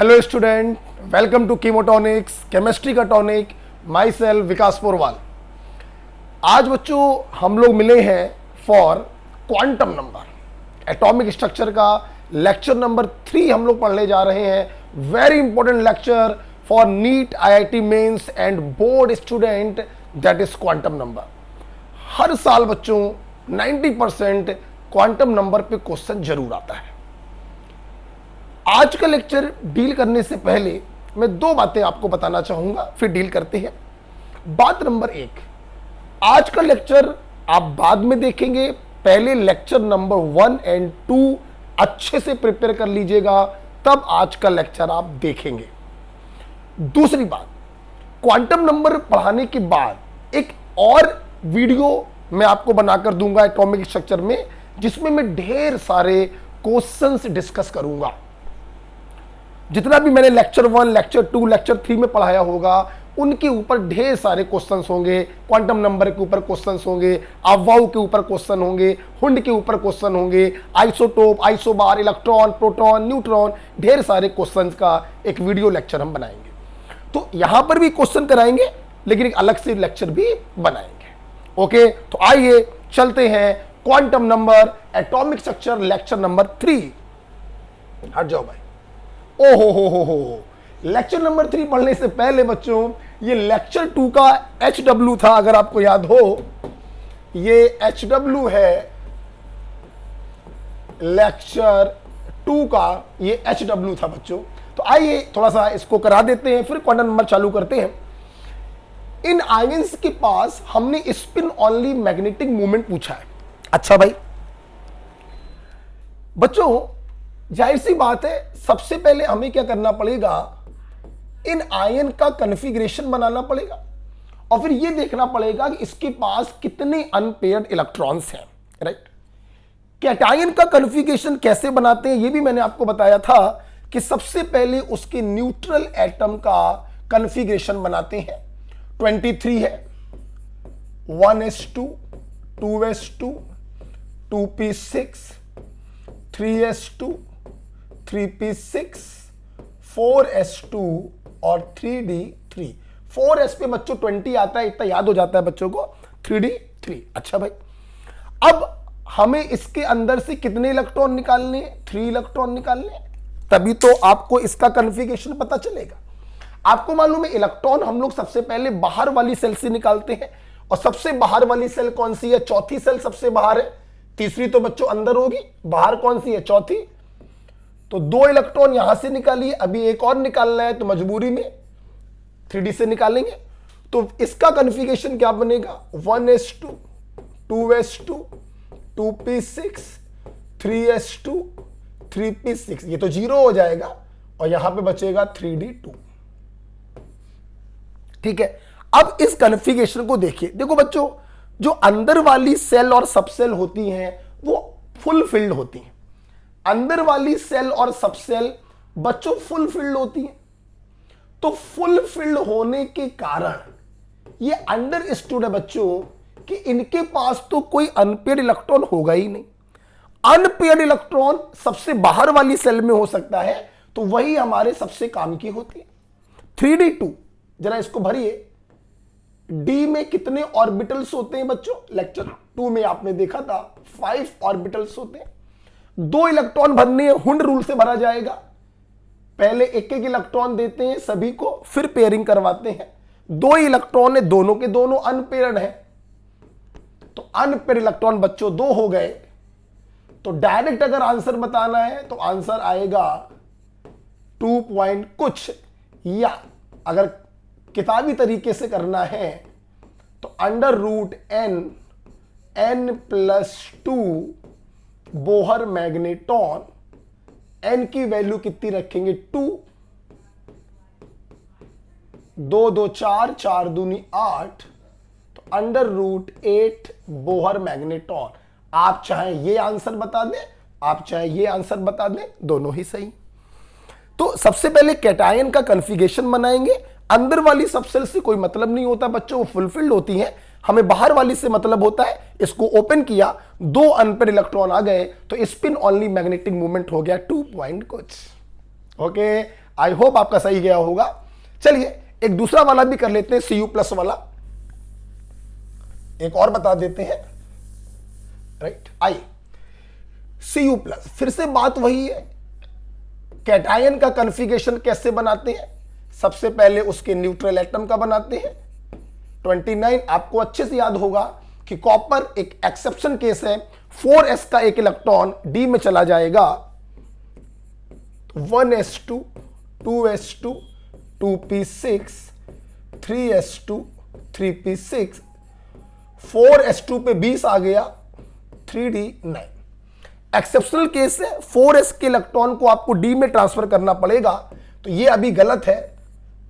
Hello student, welcome to Chemotonics, chemistry का tonic. Myself Vikas Porwal. आज बच्चों हम लोग मिले हैं for quantum number, atomic structure का लेक्चर नंबर 3 हम लोग पढ़ने जा रहे हैं। Very important lecture for NEET, IIT mains and board student, that is quantum number. हर साल बच्चों 90% क्वांटम नंबर पे क्वेश्चन जरूर आता है। आज का लेक्चर डील करने से पहले मैं 2 बातें आपको बताना चाहूंगा, फिर डील करते हैं। बात नंबर 1, आज का लेक्चर आप बाद में देखेंगे, पहले लेक्चर नंबर 1 और 2 अच्छे से प्रिपेयर कर लीजिएगा, तब आज का लेक्चर आप देखेंगे। दूसरी बात, क्वांटम नंबर पढ़ाने के बाद एक और वीडियो मैं आपको बनाकर दूंगा एटॉमिक स्ट्रक्चर में, जिसमें मैं ढेर सारे क्वेश्चंस डिस्कस करूंगा। जितना भी मैंने लेक्चर 1, लेक्चर 2, लेक्चर 3 में पढ़ाया होगा, उनके ऊपर ढेर सारे क्वेश्चंस होंगे। क्वांटम नंबर के ऊपर क्वेश्चंस होंगे, अफवाह के ऊपर क्वेश्चन होंगे, हुंड के ऊपर क्वेश्चन होंगे, isotope, isobar, electron, proton, neutron, ढेर सारे क्वेश्चंस का एक वीडियो लेक्चर हम बनाएंगे। तो यहां पर भी क्वेश्चन कराएंगे, लेकिन एक अलग से लेक्चर भी बनाएंगे। ओके, तो आइए चलते हैं quantum number, atomic structure, lecture number 3। हट जाओ भाई। ओहो हो, लेक्चर नंबर 3 पढ़ने से पहले बच्चों, ये लेक्चर 2 का HW था, अगर आपको याद हो। ये HW है लेक्चर 2 का, ये HW था बच्चों। तो आइए थोड़ा सा इसको करा देते हैं, फिर क्वांटम नंबर चालू करते हैं। इन आयंस के पास हमने स्पिन ओनली मैग्नेटिक मूवमेंट पूछा है। अच्छा भाई बच्चों, जाहिर सी बात है, सबसे पहले हमें क्या करना पड़ेगा, इन आयन का कॉन्फ़िगरेशन बनाना पड़ेगा और फिर यह देखना पड़ेगा कि इसके पास कितने अनपेयर्ड इलेक्ट्रॉन्स हैं। राइट, कैटायन का कॉन्फ़िगरेशन कैसे बनाते हैं, यह भी मैंने आपको बताया था कि सबसे पहले उसके न्यूट्रल एटम का कॉन्फ़िगरेशन बनाते हैं। 23 है, 1s2, 2s2, 2p6, 3s2, 3p6, 4s2 और 3d3। 4s पे बच्चों 20 आता है, इतना याद हो जाता है बच्चों को, 3d3। अच्छा भाई, अब हमें इसके अंदर से कितने इलेक्ट्रॉन निकालने हैं? 3 इलेक्ट्रॉन निकालने हैं, तभी तो आपको इसका कॉन्फ़िगरेशन पता चलेगा। आपको मालूम है, इलेक्ट्रॉन हम लोग सबसे पहले बाहर वाली सेल से निकालते हैं, और सबसे बाहर वाली सेल कौन सी है? चौथी सेल सबसे बाहर है, तीसरी तो बच्चों अंदर होगी, बाहर कौन सी है? चौथी। तो 2 इलेक्ट्रॉन यहां से निकालिए, अभी एक और निकालना है तो मजबूरी में 3d से निकालेंगे। तो इसका कॉन्फ़िगरेशन क्या बनेगा? 1s2, 2s2, 2p6, 3s2, 3p6। ये तो 0 हो जाएगा और यहां पे बचेगा 3d2। ठीक है, अब इस कॉन्फ़िगरेशन को देखिए। देखो बच्चों, जो अंदर वाली सेल और सबसेल होती हैं वो फुल फिल्ड होती हैं। अंदर वाली सेल और सबसेल बच्चों फुल फिल्ड होती हैं। तो फुल फिल्ड होने के कारण ये अंडरस्टूड है बच्चों कि इनके पास तो कोई अनपेयर्ड इलेक्ट्रॉन होगा ही नहीं। अनपेयर्ड इलेक्ट्रॉन सबसे बाहर वाली सेल में हो सकता है, तो वही हमारे सबसे काम की होती है। 3d2, जरा इसको भरिए। डी में कितने ऑर्बिटल्स होते हैं बच्चों? लेक्चर 2 में आपने देखा था 5 ऑर्बिटल्स होते हैं। 2 इलेक्ट्रॉन भरने हैं, हुंड रूल से भरा जाएगा। पहले एक एक इलेक्ट्रॉन देते हैं सभी को, फिर पेयरिंग करवाते हैं। 2 इलेक्ट्रॉन है, दोनों के दोनों अनपेयर्ड है, तो अनपेयर्ड इलेक्ट्रॉन बच्चों 2 हो गए। तो डायरेक्ट अगर आंसर बताना है तो आंसर आएगा 2 पॉइंट कुछ, या अगर किताबी तरीके से करना है तो n+2 बोहर मैग्नेटॉन। n की वैल्यू कितनी रखेंगे? 2, 2 2 4, 4 दूनी 8, तो √8 बोहर मैग्नेटॉन। आप चाहे ये आंसर बता दें, आप चाहे ये आंसर बता दें, दोनों ही सही। तो सबसे पहले कैटायन का कॉन्फ़िगरेशन बनाएंगे। अंदर वाली सबसेल से कोई मतलब नहीं होता बच्चों, वो फुलफिल्ड होती हैं। हमें बाहर वाली से मतलब होता है। इसको ओपन किया, 2 अनपेयर्ड इलेक्ट्रॉन आ गए, तो स्पिन ओनली मैग्नेटिक मूवमेंट हो गया 2 पॉइंट कुछ। ओके, आई होप आपका सही गया होगा। चलिए एक दूसरा वाला भी कर लेते हैं, Cu+ वाला एक और बता देते हैं, राइट। आइए Cu+, फिर से बात वही है, कैटायन का कॉन्फ़िगरेशन कैसे बनाते हैं? सबसे पहले उसके न्यूट्रल एटम का बनाते हैं। 29 आपको अच्छे से याद होगा कि कॉपर एक एक्सेप्शन केस है, 4s का एक इलेक्ट्रॉन d में चला जाएगा, 1s2 2s2 2p6 3s2 3p6 4s2 पे 20 आ गया 3d9। एक्सेप्शनल केस है, 4s के इलेक्ट्रॉन को आपको d में ट्रांसफर करना पड़ेगा, तो ये अभी गलत है।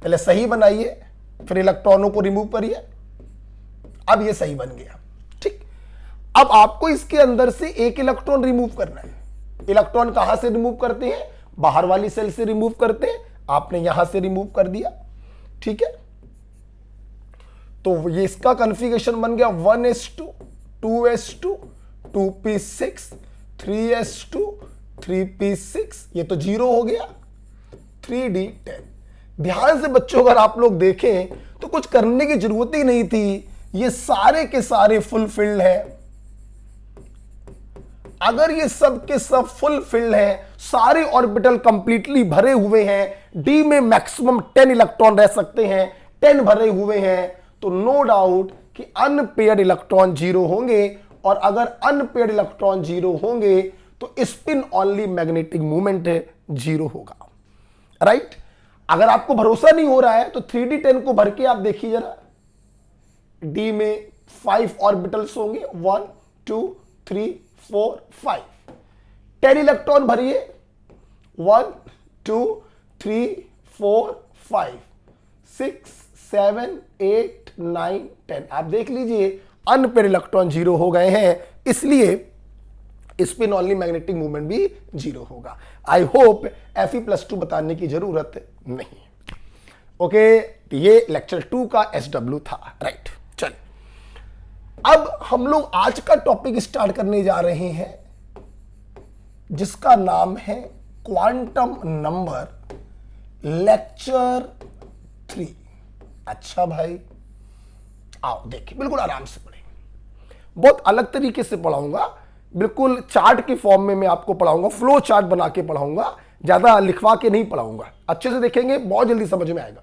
पहले सही बनाइए, फिर इलेक्ट्रॉनों को रिमूव करिए। अब ये सही बन गया, ठीक। अब आपको इसके अंदर से एक इलेक्ट्रॉन रिमूव करना है। इलेक्ट्रॉन कहां से रिमूव करते हैं? बाहर वाली सेल से रिमूव करते हैं। आपने यहां से रिमूव कर दिया, ठीक है। तो ये इसका कॉन्फ़िगरेशन बन गया 1s2 2s2 2p6 3s2 3p6, ये तो 0 हो गया, 3d10। ध्यान से बच्चों अगर आप लोग देखें तो कुछ करने की जरूरत ही नहीं थी, ये सारे के सारे फुलफिल्ड है। अगर ये सब के सब फुलफिल्ड हैं, सारे ऑर्बिटल कंप्लीटली भरे हुए हैं, डी में मैक्सिमम 10 इलेक्ट्रॉन रह सकते हैं, 10 भरे हुए हैं, तो नो डाउट कि अनपेयर्ड इलेक्ट्रॉन 0 होंगे। और अगर अनपेयर्ड इलेक्ट्रॉन 0 होंगे तो स्पिन ओनली मैग्नेटिक मूवमेंट 0 होगा, राइट। अगर आपको भरोसा नहीं हो रहा है तो 3d10 को भर के आप देखिए जरा, डी में 5 ऑर्बिटल्स होंगे, 1 2 3 4 5, 10 इलेक्ट्रॉन भरिए, 1 2 3 4 5 6 7 8 9 10। आप देख लीजिए अनपेयर इलेक्ट्रॉन 0 हो गए हैं, इसलिए स्पिन ओनली मैग्नेटिक मूवमेंट भी 0 होगा। आई होप Fe+2 बताने की जरूरत नहीं। ओके, तो ये लेक्चर 2 का SW था, राइट। चल अब हम लोग आज का टॉपिक स्टार्ट करने जा रहे हैं जिसका नाम है क्वांटम नंबर, लेक्चर 3। अच्छा भाई, आओ देखिए, बिल्कुल आराम से पढ़ेंगे, बहुत अलग तरीके से पढ़ाऊंगा, बिल्कुल चार्ट के फॉर्म में मैं आपको पढ़ाऊंगा, फ्लो चार्ट बना के पढ़ाऊंगा, ज्यादा लिखवा के नहीं पढ़ाऊंगा। अच्छे से देखेंगे, बहुत जल्दी समझ में आएगा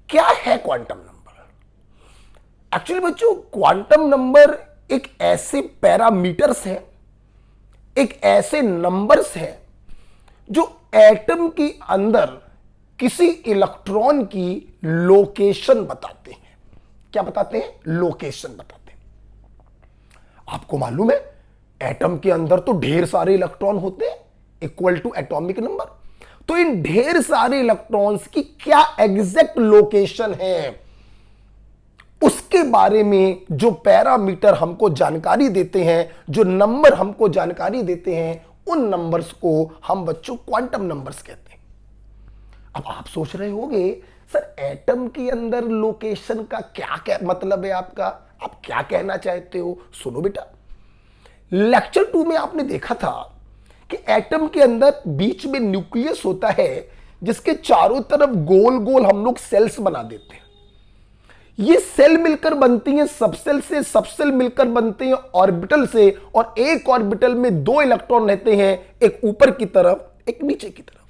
क्या है क्वांटम नंबर। एक्चुअली बच्चों, क्वांटम नंबर एक ऐसे पैरामीटर्स है, एक ऐसे नंबर्स है जो एटम के अंदर किसी इलेक्ट्रॉन की लोकेशन बताते हैं। क्या बताते हैं? लोकेशन बताते हैं। आपको मालूम है एटम के अंदर तो ढेर सारे इलेक्ट्रॉन होते हैं, इक्वल टू एटॉमिक नंबर। तो इन ढेर सारे इलेक्ट्रॉन्स की क्या एग्जैक्ट लोकेशन है, उसके बारे में जो पैरामीटर हमको जानकारी देते हैं, जो नंबर हमको जानकारी देते हैं, उन नंबर्स को हम बच्चों क्वांटम नंबर्स कहते हैं। अब आप सोच रहे होंगे सर एटम के अंदर लोकेशन का क्या क्या मतलब है आपका, आप क्या कहना चाहते हो? सुनो बेटा, लेक्चर 2 में आपने देखा था कि एटम के अंदर बीच में न्यूक्लियस होता है जिसके चारों तरफ गोल गोल हम लोग सेल्स बना देते हैं। ये सेल मिलकर बनती हैं सबसेल से, सबसेल मिलकर बनते हैं ऑर्बिटल से, और एक ऑर्बिटल में 2 इलेक्ट्रॉन रहते हैं, एक ऊपर की तरफ एक नीचे की तरफ।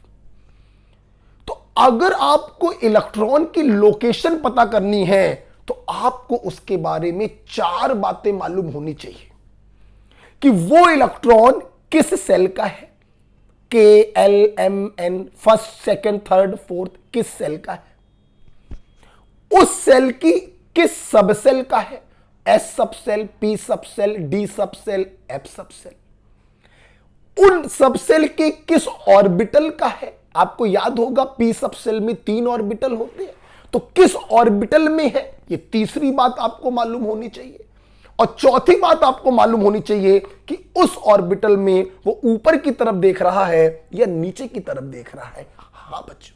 तो अगर आपको इलेक्ट्रॉन की लोकेशन पता करनी है तो आपको उसके बारे में 4 बातें मालूम होनी चाहिए कि वो इलेक्ट्रॉन किस सेल का है, KLMN, first second third fourth, किस सेल का है, उस सेल की किस सब सेल का है, S सब सेल, P सब सेल, D सब सेल, F सब सेल, उन सब सेल के किस ऑर्बिटल का है। आपको याद होगा P सब सेल में 3 ऑर्बिटल होते हैं, तो किस ऑर्बिटल में है, ये तीसरी बात आपको मालूम होनी चाहिए। और चौथी बात आपको मालूम होनी चाहिए कि उस ऑर्बिटल में वो ऊपर की तरफ देख रहा है या नीचे की तरफ देख रहा है। हां बच्चों,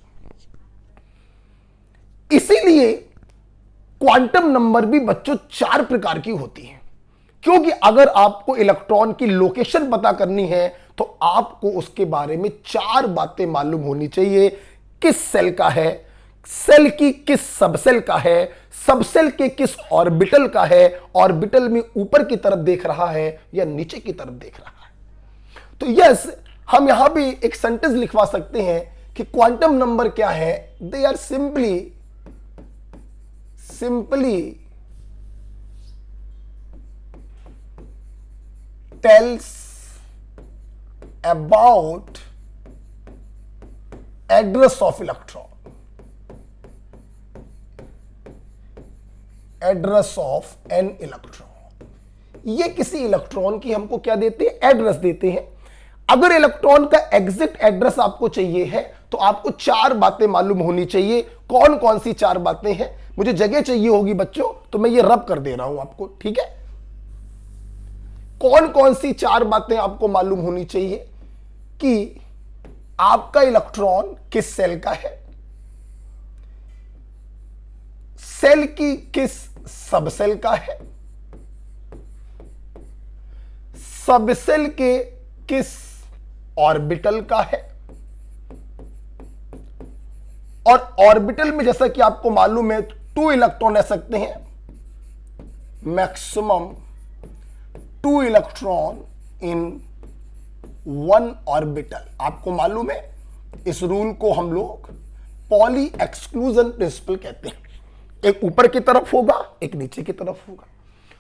इसीलिए क्वांटम नंबर भी बच्चों 4 प्रकार की होती हैं, क्योंकि अगर आपको इलेक्ट्रॉन की लोकेशन पता करनी है तो आपको उसके बारे में 4 बातें मालूम होनी चाहिए। किस सेल का है, सेल की किस सबसेल का है, सबसेल के किस ऑर्बिटल का है, ऑर्बिटल में ऊपर की तरफ देख रहा है या नीचे की तरफ देख रहा है। तो यस, हम यहां भी एक सेंटेंस लिखवा सकते हैं कि क्वांटम नंबर क्या है, they are simply tells about address of electron, address of an electron. ये किसी इलेक्ट्रॉन की हमको क्या देते हैं, एड्रेस देते हैं। अगर इलेक्ट्रॉन का एग्जैक्ट एड्रेस आपको चाहिए है तो आपको चार बातें मालूम होनी चाहिए। कौन कौन सी चार बातें हैं, मुझे जगह चाहिए होगी बच्चों, तो मैं ये रब कर दे रहा हूं आपको, ठीक है। कौन कौन सी चार बातें आपको मालूम होनी चाहिए कि आपका इलेक्ट्रॉन किस सेल का है, सेल की किस सबसेल का है, सबसेल के किस ऑर्बिटल का है, और ऑर्बिटल में जैसा कि आपको मालूम है 2 इलेक्ट्रॉन रह सकते हैं, मैक्सिमम 2 इलेक्ट्रॉन इन 1 ऑर्बिटल। आपको मालूम है इस रूल को हम लोग पॉली एक्सक्लूजन प्रिंसिपल कहते हैं, एक ऊपर की तरफ होगा एक नीचे की तरफ होगा।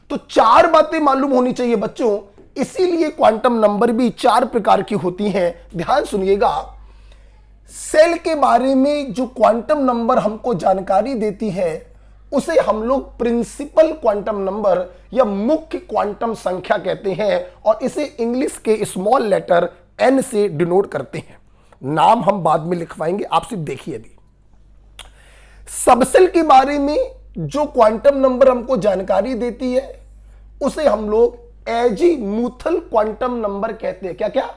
तो चार बातें मालूम होनी चाहिए बच्चों, इसीलिए क्वांटम नंबर भी 4 प्रकार की होती हैं। ध्यान सुनिएगा, सेल के बारे में जो क्वांटम नंबर हमको जानकारी देती है उसे हम लोग प्रिंसिपल क्वांटम नंबर या मुख्य क्वांटम संख्या कहते हैं, और इसे इंग्लिश के स्मॉल लेटर n से डिनोट करते हैं। नाम हम बाद में लिखवाएंगे, आप सिर्फ देखिए। अभी सबसेल के बारे में जो क्वांटम नंबर हमको जानकारी देती है उसे हम लोग एजीमूथल क्वांटम नंबर कहते हैं। क्या क्या?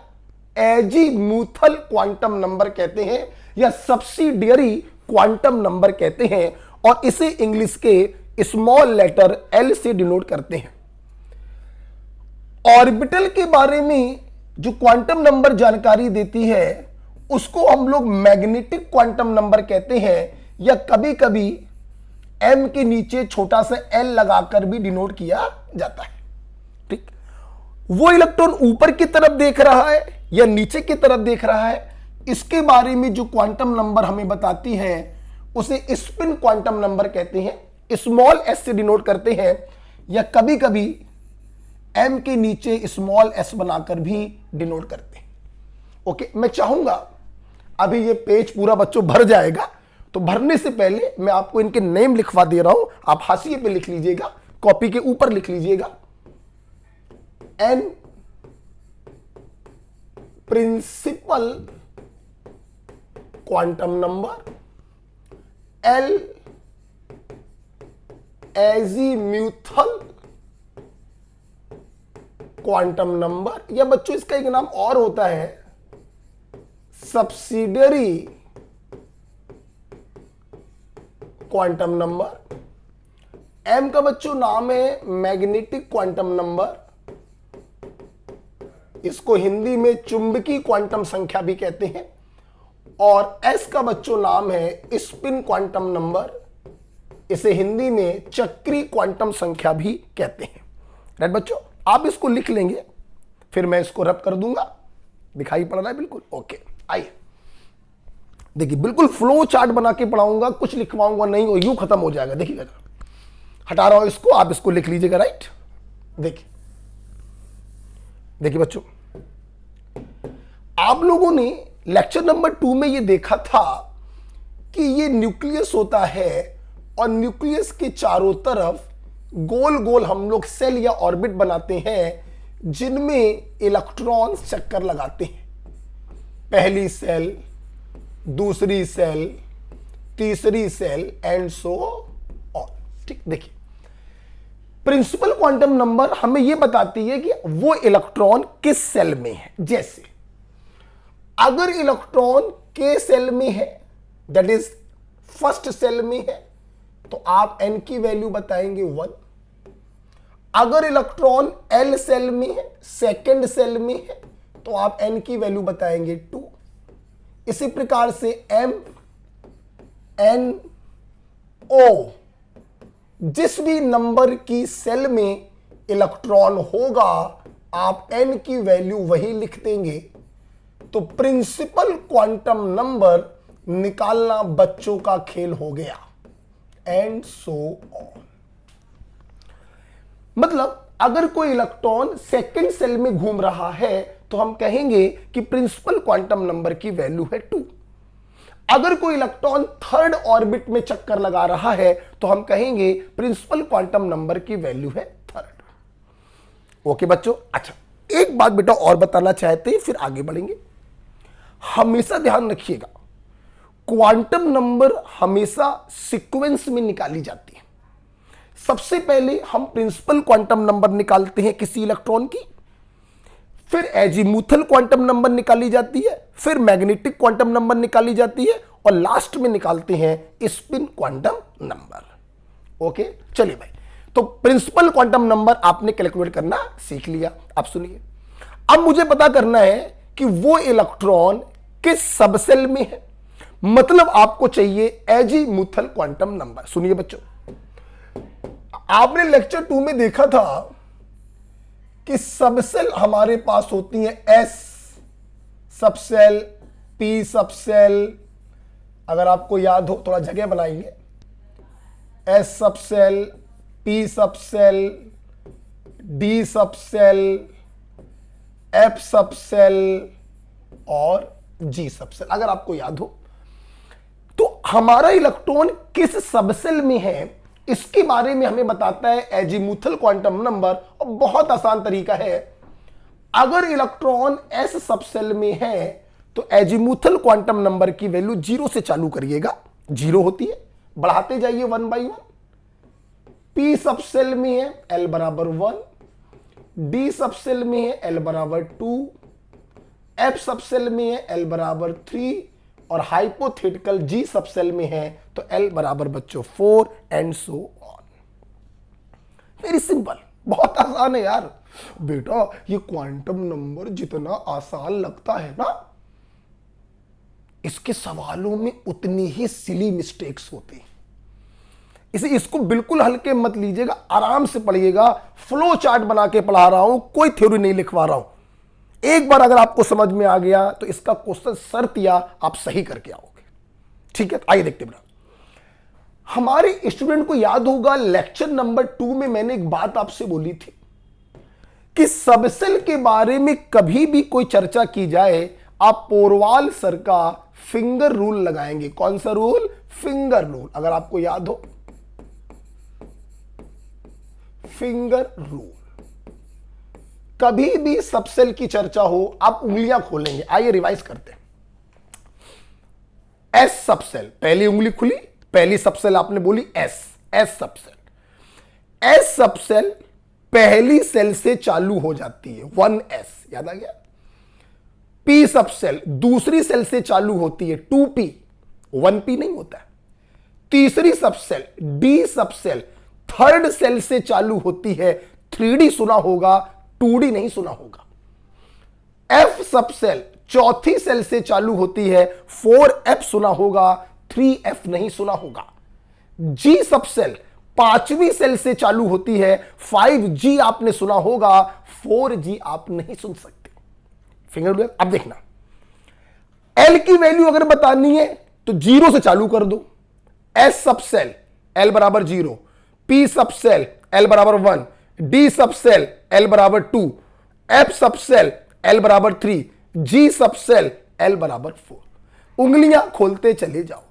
एजीमूथल क्वांटम नंबर कहते हैं या सब्सिडियरी क्वांटम नंबर कहते हैं, और इसे इंग्लिश के स्मॉल लेटर एल से डिनोट करते हैं। ऑर्बिटल के बारे में जो क्वांटम नंबर जानकारी देती है उसको हम लोग मैग्नेटिक क्वांटम नंबर कहते हैं, या कभी कभी m के नीचे छोटा सा l लगाकर भी डिनोट किया जाता है। ठीक, वो इलेक्ट्रॉन ऊपर की तरफ देख रहा है या नीचे की तरफ देख रहा है, इसके बारे में जो क्वांटम नंबर हमें बताती है उसे स्पिन क्वांटम नंबर कहते हैं, स्मॉल s से डिनोट करते हैं, या कभी कभी m के नीचे स्मॉल s बनाकर भी डिनोट करते हैं। ओके, मैं चाहूंगा अभी ये पेज पूरा बच्चों भर जाएगा, तो भरने से पहले मैं आपको इनके नेम लिखवा दे रहा हूं, आप हाशिए पे लिख लीजिएगा, कॉपी के ऊपर लिख लीजिएगा। n principal quantum number, l azimuthal quantum number, या बच्चों इसका एक नाम और होता है सब्सिडियरी क्वांटम नंबर। m का बच्चों नाम है मैग्नेटिक क्वांटम नंबर, इसको हिंदी में चुंबकीय क्वांटम संख्या भी कहते हैं, और s का बच्चों नाम है स्पिन क्वांटम नंबर, इसे हिंदी में चक्रीय क्वांटम संख्या भी कहते हैं। राइट बच्चों, आप इसको लिख लेंगे, फिर मैं इसको रब कर दूंगा। दिखाई पड़ रहा है बिल्कुल? ओके, आइए देखिए, बिल्कुल फ्लो चार्ट बना के पढ़ाऊंगा, कुछ लिखवाऊंगा नहीं और यूं खत्म हो जाएगा। देखिएगा, हटा रहा हूं इसको, आप इसको लिख लीजिएगा। राइट, देखिए देखिए बच्चों, आप लोगों ने लेक्चर नंबर 2 में ये देखा था कि ये न्यूक्लियस होता है और न्यूक्लियस के चारों तरफ गोल गोल हम लोग सेल या ऑर्बिट बनाते हैं जिनमें इलेक्ट्रॉन्स चक्कर लगाते हैं। पहली सेल, दूसरी सेल, तीसरी सेल एंड सो ऑन। ठीक, देखिए प्रिंसिपल क्वांटम नंबर हमें यह बताती है कि वो इलेक्ट्रॉन किस सेल में है। जैसे अगर इलेक्ट्रॉन के सेल में है, दैट इज फर्स्ट सेल में है, तो आप n की वैल्यू बताएंगे 1। अगर इलेक्ट्रॉन l सेल में है, सेकेंड सेल में है, तो आप n की वैल्यू बताएंगे 2। इसी प्रकार से m एन ओ, जिस भी नंबर की सेल में इलेक्ट्रॉन होगा आप n की वैल्यू वही लिख देंगे। तो प्रिंसिपल क्वांटम नंबर निकालना बच्चों का खेल हो गया, एंड सो ऑन। मतलब अगर कोई इलेक्ट्रॉन सेकंड सेल में घूम रहा है तो हम कहेंगे कि प्रिंसिपल क्वांटम नंबर की वैल्यू है 2। अगर कोई इलेक्ट्रॉन थर्ड ऑर्बिट में चक्कर लगा रहा है तो हम कहेंगे प्रिंसिपल क्वांटम नंबर की वैल्यू है 3। ओके बच्चों, अच्छा एक बात बेटा और बताना चाहते हैं फिर आगे बढ़ेंगे। हमेशा ध्यान रखिएगा, क्वांटम नंबर हमेशा सीक्वेंस में निकाली जाती है। सबसे पहले हम प्रिंसिपल क्वांटम नंबर निकालते हैं किसी इलेक्ट्रॉन की, फिर एजीमुथल क्वांटम नंबर निकाली जाती है, फिर मैग्नेटिक क्वांटम नंबर निकाली जाती है और लास्ट में निकालते हैं स्पिन क्वांटम नंबर। ओके चलिए भाई, तो प्रिंसिपल क्वांटम नंबर आपने कैलकुलेट करना सीख लिया। अब सुनिए, अब मुझे पता करना है कि वो इलेक्ट्रॉन किस सबसेल में है, मतलब आपको चाहिए एजीमुथल क्वांटम नंबर। सुनिए बच्चों, आपने लेक्चर 2 में देखा था कि सबसेल हमारे पास होती है एस सबसेल, पी सबसेल, अगर आपको याद हो थोड़ा जगह बनाइए, S subshell, P subshell, d subshell, F subshell और जी सबसेल, अगर आपको याद हो। तो हमारा इलेक्ट्रॉन किस सबसेल में है इसके बारे में हमें बताता है एजीमुथल क्वांटम नंबर। और बहुत आसान तरीका है, अगर इलेक्ट्रॉन एस सबसेल में है तो एजीमुथल क्वांटम नंबर की वैल्यू 0 से चालू करिएगा, 0 होती है, बढ़ाते जाइए 1 by 1। पी सबसेल में है एल बराबर 1, डी सबसेल में है एल बराबर 2, एफ सबसेल में है एल बराबर 3 और हाइपोथेटिकल जी सबसेल में है तो एल बराबर बच्चों 4 and so on. Very simple, बहुत आसान है यार बेटा। ये क्वांटम नंबर जितना आसान लगता है ना, इसके सवालों में उतनी ही सिली मिस्टेक्स होती हैं। इसको बिल्कुल हल्के मत लीजिएगा, आराम से पढ़िएगा। फ्लो चार्ट बना के पढ़ा रहा हूं, कोई थ्योरी नहीं लिखवा रहा हूं। एक बार अगर आपको समझ में आ गया तो इसका क्वेश्चन शर्त या आप सही करके आओगे। ठीक है, तो आइए देखते हैं। हमारे स्टूडेंट को याद होगा लेक्चर नंबर 2 में मैंने एक बात आपसे बोली थी कि सबसेल के बारे में कभी भी कोई चर्चा की जाए आप पोरवाल सर का फिंगर रूल लगाएंगे। कौन सा रूल? Finger rule. अगर आपको याद हो, फिंगर रूल। कभी भी सबसेल की चर्चा हो आप उंगलियां खोलेंगे। आइए रिवाइज करते हैं। एस सबसेल, पहली उंगली खुली, पहली सबसेल आपने बोली S, S subshell. S subshell पहली सेल से चालू हो जाती है 1s, याद आ गया। पी सबसेल दूसरी सेल से चालू होती है 2p, 1p नहीं होता है। तीसरी subshell d subshell third shell से चालू होती है, 3d सुना होगा, 2d नहीं सुना होगा। एफ सबसेल चौथी सेल से चालू होती है, 4f सुना होगा, 3f नहीं सुना होगा। जी सबसेल पांचवी सेल से चालू होती है, 5g आपने सुना होगा, 4g आप नहीं सुन सकते। Finger rule. अब देखना, एल की वैल्यू अगर बतानी है तो 0 से चालू कर दो। एस सबसेल एल बराबर 0, पी सबसेल एल बराबर 1, डी सबसेल एल बराबर 2, एफ सबसेल एल बराबर 3, जी सबसेल एल बराबर 4। उंगलियां खोलते चले जाओ।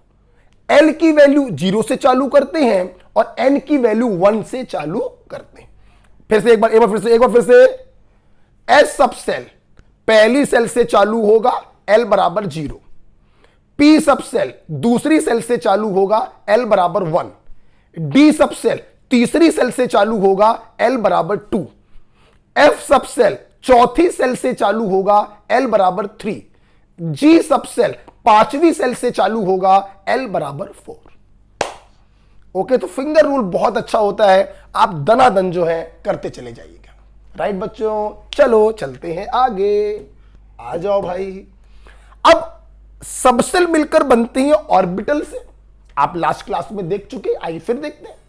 एल की वैल्यू 0 से चालू करते हैं और एन की वैल्यू 1 से चालू करते हैं। फिर से एक बार फिर से। एस सबसेल पहली सेल से चालू होगा, एल बराबर 0। पी सबसेल दूसरी सेल से चालू होगा, एल बराबर 1। डी सबसेल तीसरी सेल से चालू होगा, एल बराबर 2। एफ सबसेल चौथी सेल से चालू होगा, एल बराबर 3। जी सबसेल पांचवी सेल से चालू होगा, एल बराबर 4। ओके, तो फिंगर रूल बहुत अच्छा होता है, आप दनादन जो है करते चले जाइएगा। राइट बच्चों, चलो चलते हैं आगे। आ जाओ भाई। अब सबसेल मिलकर बनती है ऑर्बिटल से, आप लास्ट क्लास में देख चुके, आइए फिर देखते हैं।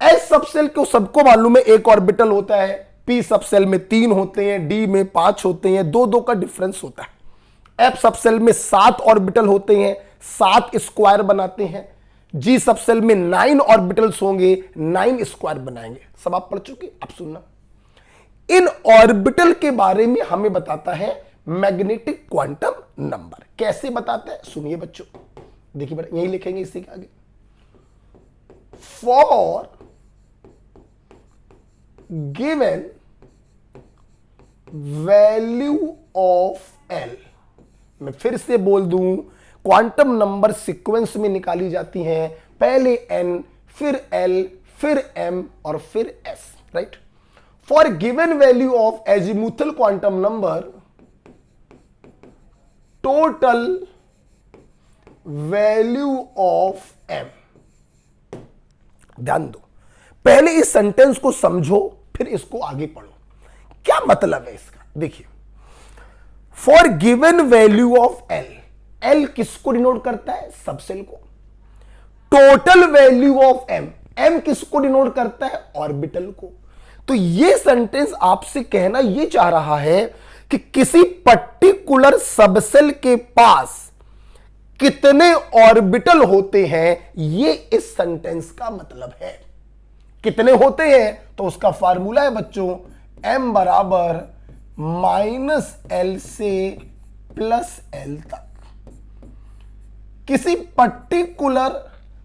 एस सबसेल को सबको मालूम है एक ऑर्बिटल होता है, पी सबसेल में 3 होते हैं, डी में 5 होते हैं, 2-2 का डिफरेंस होता है। एफ सबसेल में 7 ऑर्बिटल होते हैं, 7 स्क्वायर बनाते हैं। जी सबसेल में 9 ऑर्बिटल्स होंगे, 9 स्क्वायर बनाएंगे। सब आप पढ़ चुके, अब सुनना। इन ऑर्बिटल के बारे में हमें बताता है मैग्नेटिक क्वांटम नंबर। कैसे बताता है सुनिए बच्चों, देखिए बेटा यही लिखेंगे इसी के आगे। For given value of L, मैं फिर से बोल दूं, क्वांटम नंबर सीक्वेंस में निकाली जाती हैं, पहले एन, फिर एल, फिर एम और फिर s, right. For given value of azimuthal quantum number, total value of m. ध्यान दो, पहले इस सेंटेंस को समझो फिर इसको आगे पढ़ो। क्या मतलब है इसका, देखिए। For given value of l, l किसको डिनोट करता है, सबसेल को। Total value of m, m किसको डिनोट करता है, ऑर्बिटल को। तो यह सेंटेंस आपसे कहना यह चाह रहा है कि किसी पर्टिकुलर सबसेल के पास कितने ऑर्बिटल होते हैं, यह इस सेंटेंस का मतलब है। कितने होते हैं तो उसका फार्मूला है बच्चों, m बराबर -l से +l तक। किसी पर्टिकुलर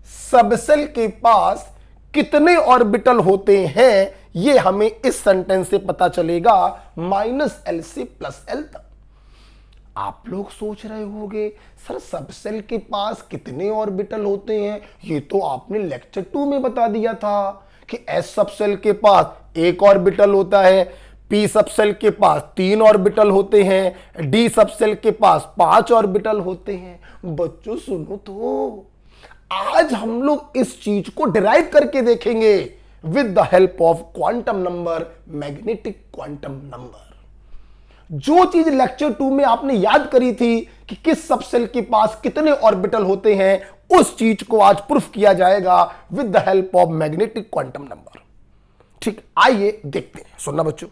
सबसेल के पास कितने ऑर्बिटल होते हैं, यह हमें इस सेंटेंस से पता चलेगा, -l से +l तक। आप लोग सोच रहे होंगे सर सबसेल के पास कितने ऑर्बिटल होते हैं, ये तो आपने लेक्चर 2 में बता दिया था कि एस सबसेल के पास 1 ऑर्बिटल होता है, पी सबसेल के पास 3 ऑर्बिटल होते हैं, डी सबसेल के पास 5 ऑर्बिटल होते हैं। बच्चों सुनो तो, आज हम लोग इस चीज को डिराइव करके देखेंगे with the help of quantum number, magnetic quantum number. जो चीज लेक्चर 2 में आपने याद करी थी कि किस सबसेल के पास कितने ऑर्बिटल होते हैं, उस चीज को आज प्रूफ किया जाएगा with the help of magnetic quantum number. ठीक, आइए देखते हैं। सुनना बच्चों,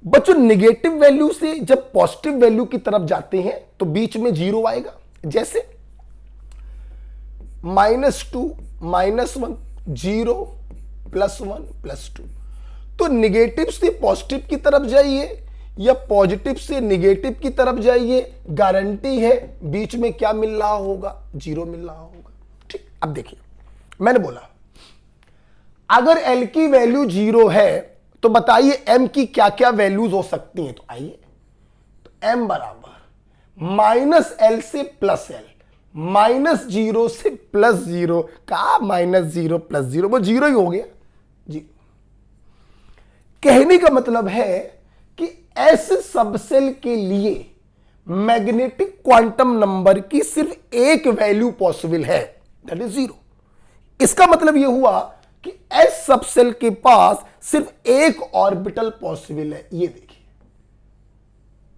बच्चों नेगेटिव वैल्यू से जब पॉजिटिव वैल्यू की तरफ जाते हैं तो बीच में 0 आएगा। जैसे -2, -1, 0, +1, +2। तो नेगेटिव से पॉजिटिव की तरफ जाइए या पॉजिटिव से नेगेटिव की तरफ जाइए, गारंटी है बीच में क्या मिल रहा होगा, 0 मिल रहा होगा। ठीक, अब देखिए मैंने बोला अगर L की वैल्यू 0 है तो बताइए M की क्या क्या वैल्यूज हो सकती हैं। तो आइए, तो M बराबर -L से +L, -0 से +0, कहा -0 +0, वो 0 ही हो गया जी। कहने का मतलब है कि एस सबसेल के लिए मैग्नेटिक क्वांटम नंबर की सिर्फ एक वैल्यू पॉसिबल है, दैट इज 0। इसका मतलब यह हुआ कि एस सबसेल के पास सिर्फ एक ऑर्बिटल पॉसिबल है। ये देखिए,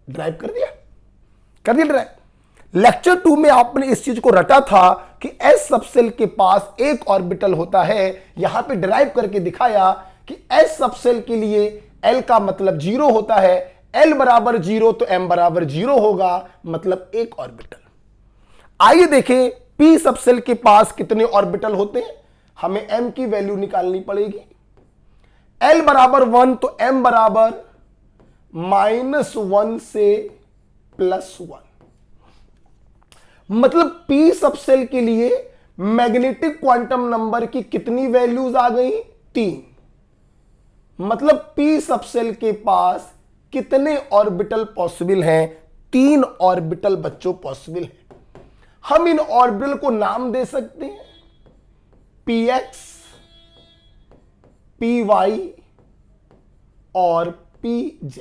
ड्राइव कर दिया ड्राइव। लेक्चर 2 में आपने इस चीज को रटा था कि एस सबसेल के पास एक ऑर्बिटल होता है, यहां पे ड्राइव करके दिखाया कि एस सबसेल के लिए L का मतलब 0 होता है, L बराबर 0 तो M बराबर 0 होगा, मतलब एक ऑर्बिटल। आइए देखें P सबसेल के पास कितने ऑर्बिटल होते हैं, हमें M की वैल्यू निकालनी पड़ेगी। L बराबर 1 तो M बराबर -1 से +1, मतलब P सबसेल के लिए मैग्नेटिक क्वांटम नंबर की कितनी वैल्यूज आ गई, 3। मतलब P सबसेल के पास कितने ऑर्बिटल पॉसिबल हैं, 3 ऑर्बिटल बच्चों पॉसिबल हैं। हम इन ऑर्बिटल को नाम दे सकते हैं px, py और pz।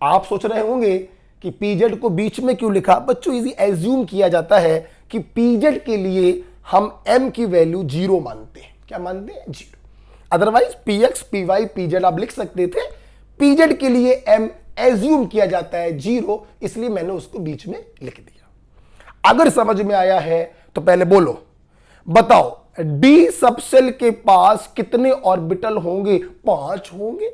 आप सोच रहे होंगे कि pz को बीच में क्यों लिखा। बच्चों इजी एज्यूम किया जाता है कि pz के लिए हम m की वैल्यू 0 मानते हैं। क्या मानते हैं, 0। अदरवाइज px, py, pz आप लिख सकते थे, pz के लिए m एज्यूम किया जाता है 0, इसलिए मैंने उसको बीच में लिख दिया। अगर समझ में आया है तो पहले बोलो, बताओ डी सबसेल के पास कितने ऑर्बिटल होंगे? 5 होंगे।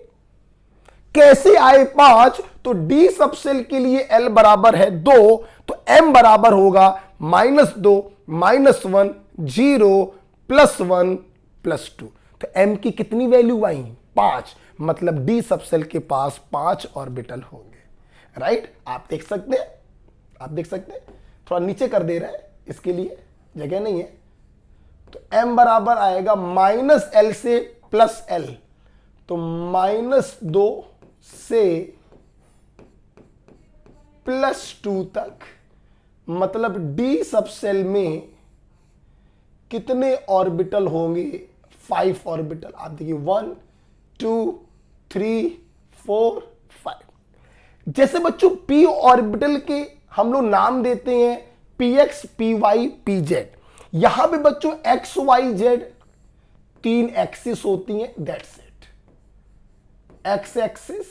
कैसे आए 5? तो डी सबसेल के लिए एल बराबर है 2, तो एम बराबर होगा -2 -1 0 +1 +2। तो एम की कितनी वैल्यू आई? 5। मतलब डी सबसेल के पास 5 ऑर्बिटल होंगे। राइट? आप देख सकते हैं, आप देख सकते हैं, थोड़ा नीचे कर दे रहे हैं, इसके लिए जगह नहीं है। तो m बराबर आएगा -l से +l, तो -2 से +2 तक। मतलब डी सबसेल में कितने ऑर्बिटल होंगे? 5 ऑर्बिटल। आप देखिए 1 2 3 4 5। जैसे बच्चों p ऑर्बिटल के हम लोग नाम देते हैं px py pz। यहां पे बच्चों x y z 3 एक्सिस होती हैं, that's it. x axis,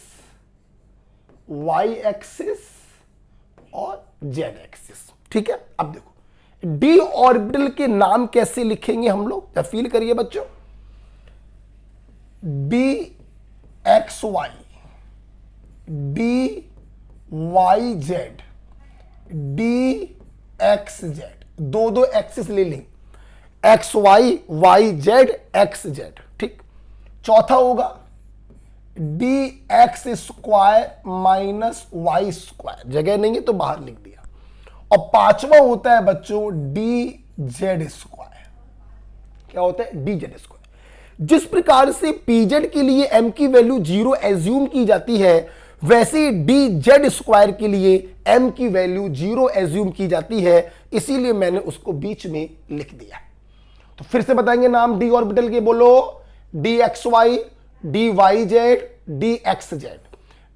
y axis और z एक्सिस। ठीक है? अब देखो d ऑर्बिटल के नाम कैसे लिखेंगे हम लोग, या फील करिए बच्चों। D x y, d y z, d x z, दो एक्सिस ले लें, x y, y z, x z. ठीक। चौथा होगा d x square -y square, जगह नहीं है तो बाहर लिख दिया। और पांचवा होता है बच्चों डी जेड स्क्वायर। क्या होता है? D z square. जिस प्रकार से पीजेड के लिए एम की वैल्यू 0 एज्यूम की जाती है, वैसे डी जेड स्क्वायर के लिए एम की वैल्यू 0 एज्यूम की जाती है, इसीलिए मैंने उसको बीच में लिख दिया। तो फिर से बताएंगे नाम डी ऑर्बिटल के, बोलो d x y, d y z, d x z,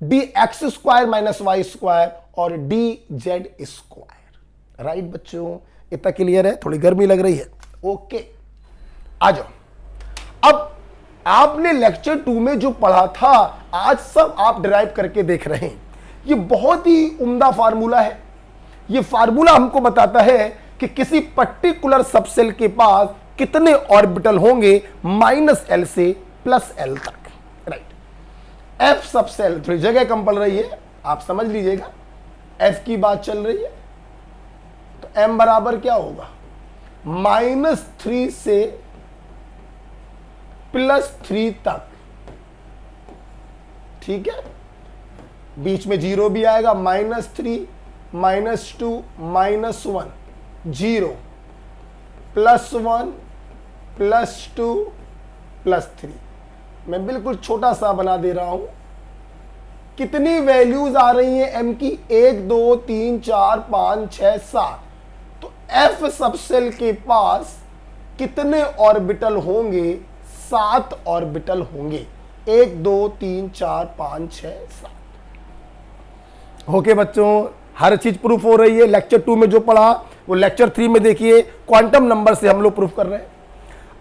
d x square -y square और डी जेड स्क्वायर। राइट बच्चों? इतना क्लियर है? थोड़ी गर्मी लग रही है? ओके, आ जाओ। अब आपने लेक्चर 2 में जो पढ़ा था, आज सब आप डिराइव करके देख रहे हैं। ये बहुत ही उम्दा फार्मूला है। ये फार्मूला हमको बताता है कि किसी पर्टिकुलर सबसेल के पास कितने ऑर्बिटल होंगे -l से +l तक। राइट? एफ सबसेल, थोड़ी जगह कम पड़ रही है, आप समझ लीजिएगा, एफ की बात चल रही है। तो m बराबर क्या होगा? -3 से +3 तक। ठीक है? बीच में 0 भी आएगा, -3 -2 -1 0 +1 +2 +3। मैं बिल्कुल छोटा सा बना दे रहा हूं। कितनी वैल्यूज आ रही हैं m की? 1 2 3 4 5 6 7। तो f सबसेल के पास कितने ऑर्बिटल होंगे? 7 ऑर्बिटल होंगे। 1 2 3 4 5 6 7। ओके बच्चों, हर चीज प्रूफ हो रही है। लेक्चर 2 में जो पढ़ा वो लेक्चर 3 में देखिए, क्वांटम नंबर से हम लोग प्रूफ कर रहे हैं।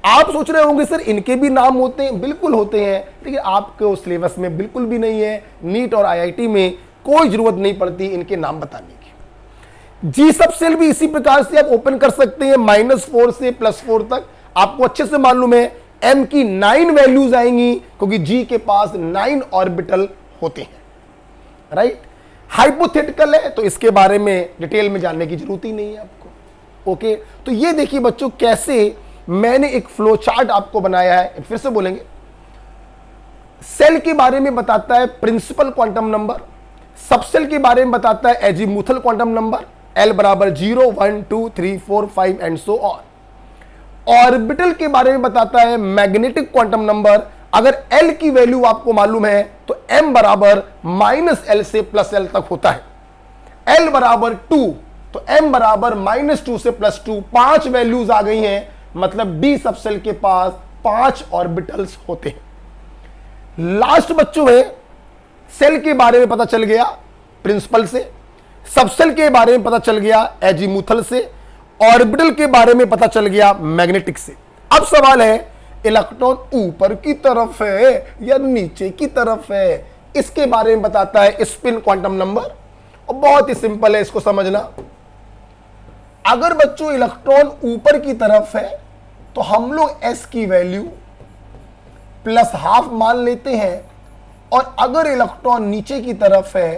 आप सोच रहे होंगे सर इनके भी नाम होते हैं। बिल्कुल होते हैं, लेकिन आपके सिलेबस में बिल्कुल भी नहीं है। नीट और आईआईटी में कोई जरूरत नहीं पड़ती इनके नाम बताने की। जी सबसेल भी इसी प्रकार से आप ओपन कर सकते हैं, -4 से +4 तक। आपको अच्छे से मालूम है m की 9 वैल्यूज आएंगी, क्योंकि g के पास 9 ऑर्बिटल होते हैं। राइट? हाइपोथेटिकल है तो इसके बारे में डिटेल में जानने की जरूरत ही नहीं है आपको। ओके, तो ये देखिए बच्चों कैसे मैंने एक फ्लो चार्ट आपको बनाया है। फिर से बोलेंगे, सेल के बारे में बताता है प्रिंसिपल क्वांटम नंबर, सबसेल के बारे में बताता है एजीमुथल क्वांटम नंबर, l बराबर 0 1 2 3 4 5 एंड सो ऑन। ऑर्बिटल के बारे में बताता है मैग्नेटिक क्वांटम नंबर। अगर L की वैल्यू आपको मालूम है तो m बराबर -l से +l तक होता है। L बराबर 2 तो m बराबर -2 से +2। 5 वैल्यूज आ गई हैं, मतलब डी सबसेल के पास 5 ऑर्बिटल्स होते हैं। लास्ट बच्चों में सेल के बारे में पता चल गया प्रिंसिपल से, सबसेल के बारे में पता चल गया एजीमुथल से, ऑर्बिटल के बारे में पता चल गया मैग्नेटिक से। अब सवाल है इलेक्ट्रॉन ऊपर की तरफ है या नीचे की तरफ है, इसके बारे में बताता है स्पिन क्वांटम नंबर। और बहुत ही सिंपल है इसको समझना। अगर बच्चों इलेक्ट्रॉन ऊपर की तरफ है तो हम लोग s की वैल्यू +½ मान लेते हैं, और अगर इलेक्ट्रॉन नीचे की तरफ है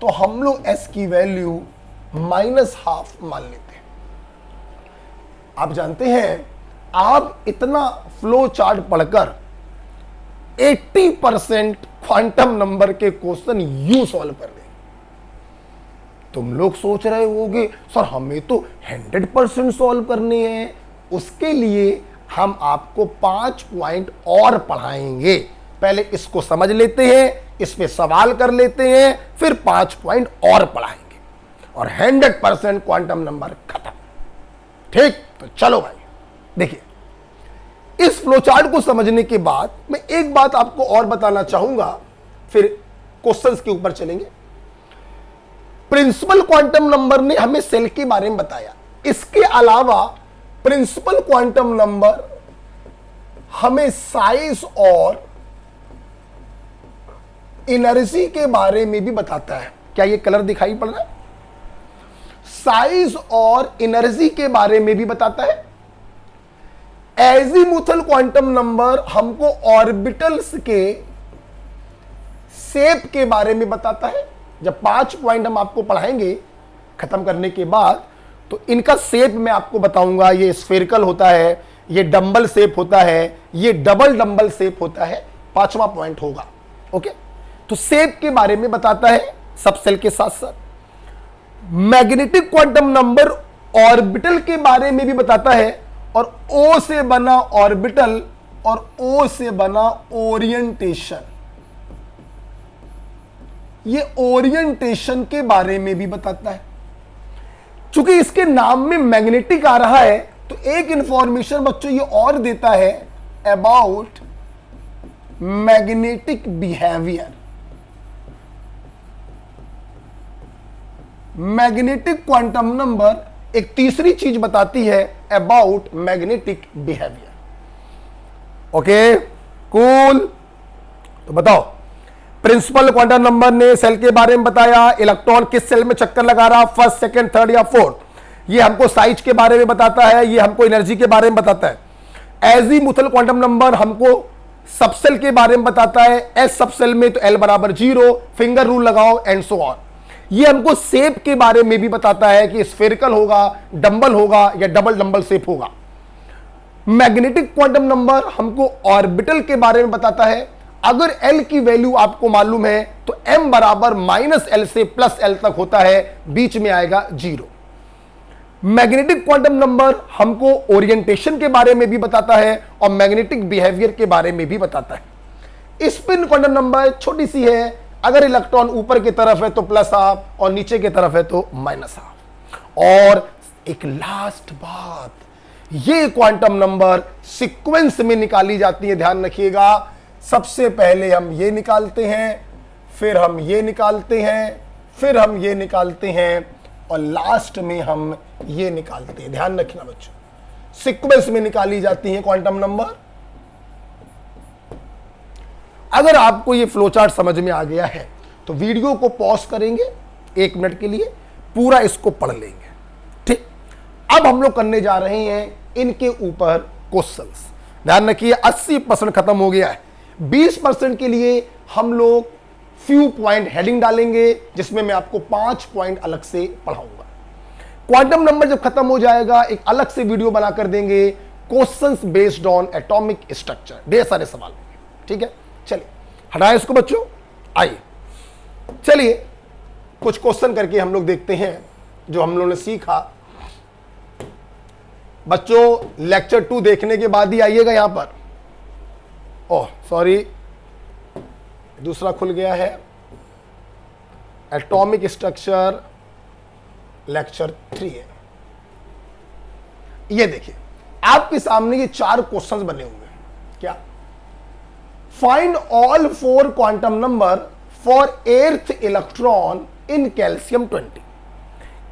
तो हम लोग s की वैल्यू -½ मान लेते हैं। आप जानते हैं, आप इतना फ्लो चार्ट पढ़कर 80% क्वांटम नंबर के क्वेश्चन यू सॉल्व कर देंगे। तुम लोग सोच रहे होगे सर हमें तो 100% सॉल्व करने हैं, उसके लिए हम आपको 5 पॉइंट और पढ़ाएंगे। पहले इसको समझ लेते हैं, इस पे सवाल कर लेते हैं, फिर 5 पॉइंट और पढ़ाएंगे और 100% क्वांटम नंबर खत्म। ठीक, तो चलो भाई देखिए, इस फ्लोचार्ट को समझने के बाद मैं एक बात आपको और बताना चाहूंगा, फिर क्वेश्चंस के ऊपर चलेंगे। प्रिंसिपल क्वांटम नंबर ने हमें सेल के बारे में बताया, इसके अलावा प्रिंसिपल क्वांटम नंबर हमें साइज और एनर्जी के बारे में भी बताता है। क्या ये कलर दिखाई पड़ रहा है? साइज और एनर्जी के बारे में भी बताता है। एजीमुथल क्वांटम नंबर हमको ऑर्बिटल्स के शेप के बारे में बताता है। जब 5 पॉइंट हम आपको पढ़ाएंगे खत्म करने के बाद, तो इनका शेप मैं आपको बताऊंगा। ये स्फेरिकल होता है, ये डंबल शेप होता है, ये डबल डंबल शेप होता है। 5वां पॉइंट होगा। ओके, तो शेप के बारे में बताता है सब सेल के साथ साथ। मैग्नेटिक क्वांटम नंबर ऑर्बिटल के बारे में भी बताता है, और O से बना ऑर्बिटल और O से बना ओरिएंटेशन, ये ओरिएंटेशन के बारे में भी बताता है। चूंकि इसके नाम में मैग्नेटिक आ रहा है, तो एक इंफॉर्मेशन बच्चों ये और देता है about magnetic behaviour. Magnetic quantum number एक तीसरी चीज बताती है about magnetic behaviour. Okay, cool. तो बताओ, प्रिंसिपल क्वांटम नंबर ने सेल के बारे में बताया, इलेक्ट्रॉन किस सेल में चक्कर लगा रहा, फर्स्ट, सेकंड, थर्ड या फोर्थ। ये हमको साइज के बारे में बताता है, ये हमको एनर्जी के बारे में बताता है। एजीमुथल क्वांटम नंबर हमको सबसेल के बारे में बताता है। एस सबसेल में तो L = 0, फिंगर रूल लगाओ एंड सो ऑन। ये हमको शेप के बारे में भी बताता है कि स्फेरिकल होगा, डंबल होगा या डबल डंबल शेप होगा। मैग्नेटिक क्वांटम नंबर हमको ऑर्बिटल के बारे में बताता है। अगर L की वैल्यू आपको मालूम है तो M = -L से +L तक होता है, बीच में आएगा 0। मैग्नेटिक क्वांटम नंबर हमको ओरिएंटेशन के बारे में भी बताता है और मैग्नेटिक बिहेवियर के बारे में भी बताता है। स्पिन क्वांटम नंबर छोटी सी है, अगर इलेक्ट्रॉन ऊपर की तरफ है तो +½ और नीचे की तरफ है तो -½ और एक लास्ट बात, ये क्वांटम नंबर सीक्वेंस में निकाली जाती है, ध्यान रखिएगा। सबसे पहले हम ये निकालते हैं, फिर हम ये निकालते हैं, फिर हम ये निकालते हैं और लास्ट में हम ये निकालते हैं। ध्यान रखना बच्चों, सीक्वेंस में निकाली जाती है क्वांटम नंबर। अगर आपको ये फ्लोचार्ट समझ में आ गया है तो वीडियो को पॉज करेंगे 1 मिनट के लिए, पूरा इसको पढ़ लेंगे। ठीक, अब हम लोग करने जा रहे हैं इनके ऊपर क्वेश्चंस। ध्यान रखिए, 80% खत्म हो गया है। 20% के लिए हम लोग फ्यू पॉइंट हेडिंग डालेंगे, जिसमें मैं आपको 5 पॉइंट अलग से पढ़ाऊंगा। क्वांटम नंबर जब खत्म हो जाएगा, एक अलग से वीडियो बनाकर देंगे, questions based on atomic structure, ढेर सारे सवाल होंगे। ठीक है, चलिए हटाएं इसको बच्चों। आइए चलिए कुछ क्वेश्चन करके हम लोग देखते हैं जो हम लोगों ने सीखा। बच्चों लेक्चर 2 देखने के बाद ही आइएगा यहां पर। ओह सॉरी, दूसरा खुल गया है, एटॉमिक स्ट्रक्चर लेक्चर 3 है। ये देखिए आपके सामने ये 4 क्वेश्चंस बने हुए हैं। क्या? Find all 4 quantum number for 8th electron in calcium 20।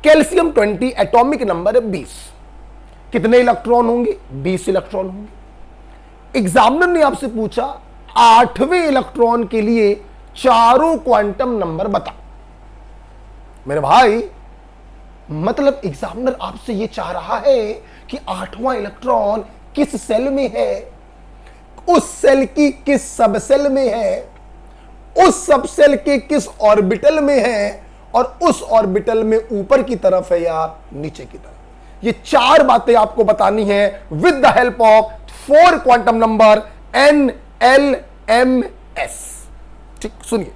Calcium 20 atomic number है 20। कितने इलेक्ट्रॉन होंगे? 20 इलेक्ट्रॉन होंगे। एग्जामिनर ने आपसे पूछा 8वें इलेक्ट्रॉन के लिए चारों क्वांटम नंबर बता। मेरे भाई मतलब एग्जामिनर आपसे ये चाह रहा है कि 8वां इलेक्ट्रॉन किस सेल में है, उस सेल की किस सब सेल में है, उस सब सेल के किस ऑर्बिटल में है, और उस ऑर्बिटल में ऊपर की तरफ है या नीचे की तरफ। ये 4 बातें आपको बतानी है with the help of 4 quantum number N L M S। ठीक, सुनिए,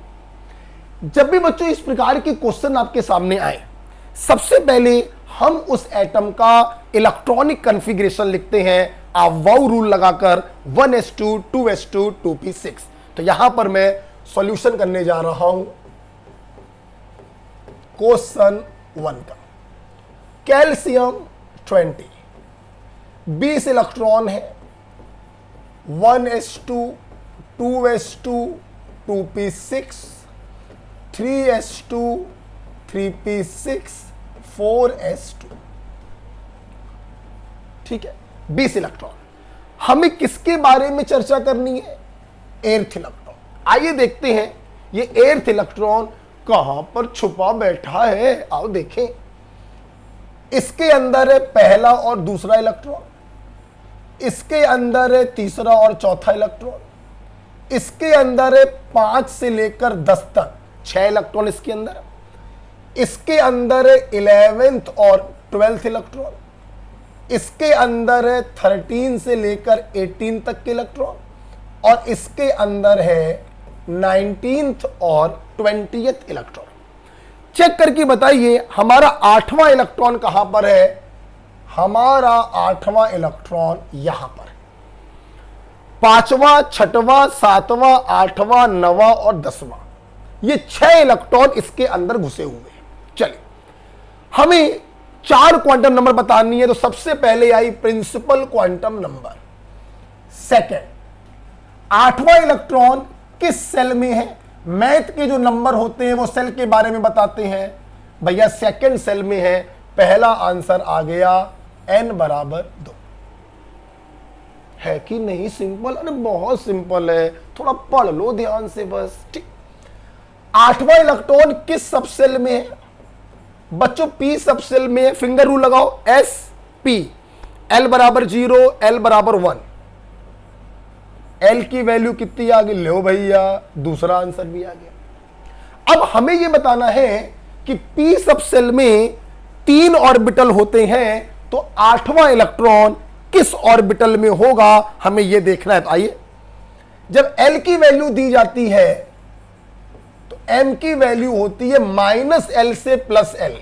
जब भी बच्चों इस प्रकार के क्वेश्चन आपके सामने आए, सबसे पहले हम उस एटम का इलेक्ट्रॉनिक कॉन्फ़िगरेशन लिखते हैं आप वाउ रूल लगाकर 1s2 2s2 2p6। तो यहां पर मैं सॉल्यूशन करने जा रहा हूं क्वेश्चन 1 का। कैल्शियम 20, 20 इलेक्ट्रॉन है, 1s2 2s2 2p6 3s2 3p6 4s2। ठीक है, 20 इलेक्ट्रॉन। हमें किसके बारे में चर्चा करनी है? एर्थ इलेक्ट्रॉन। आइए देखते हैं ये एर्थ इलेक्ट्रॉन कहां पर छुपा बैठा है। आओ देखें, इसके अंदर है पहला और दूसरा इलेक्ट्रॉन, इसके अंदर है तीसरा और चौथा इलेक्ट्रॉन, इसके अंदर है 5 से लेकर 10 तक 6 इलेक्ट्रॉन इसके अंदर, इसके अंदर है 11th और 12th इलेक्ट्रॉन, इसके अंदर है 13 से लेकर 18 तक के इलेक्ट्रॉन, और इसके अंदर है 19th और 20th इलेक्ट्रॉन। चेक करके बताइए हमारा 8वां इलेक्ट्रॉन कहां पर है? हमारा 8वां इलेक्ट्रॉन यहां पर है। 5वां 6वां 7वां 8वां 9वां और 10वां, ये 6 इलेक्ट्रॉन इसके अंदर घुसे हुए हैं। चलिए, हमें 4 क्वांटम नंबर बतानी है। तो सबसे पहले आई प्रिंसिपल क्वांटम नंबर। सेकंड, 8वां इलेक्ट्रॉन किस सेल में है? मैथ के जो नंबर होते हैं वो सेल के बारे में बताते हैं। भैया सेकंड सेल में है। पहला आंसर आ गया n बराबर 2। है कि नहीं सिंपल? अरे बहुत सिंपल है, थोड़ा पढ़ लो ध्यान से बस। ठीक, 8वां इलेक्ट्रॉन किस सब सेल में है? बच्चों p सब सेल में है। फिंगर रूल लगाओ, s p, l बराबर 0 l बराबर 1। l की वैल्यू कितनी आ गई? लो भैया, दूसरा आंसर भी आ गया। अब हमें यह बताना है कि p सब सेल में 3 ऑर्बिटल होते हैं, तो 8वां इलेक्ट्रॉन किस ऑर्बिटल में होगा हमें यह देखना है। तो आइए, जब l की वैल्यू दी जाती है तो m की वैल्यू होती है -l से +l,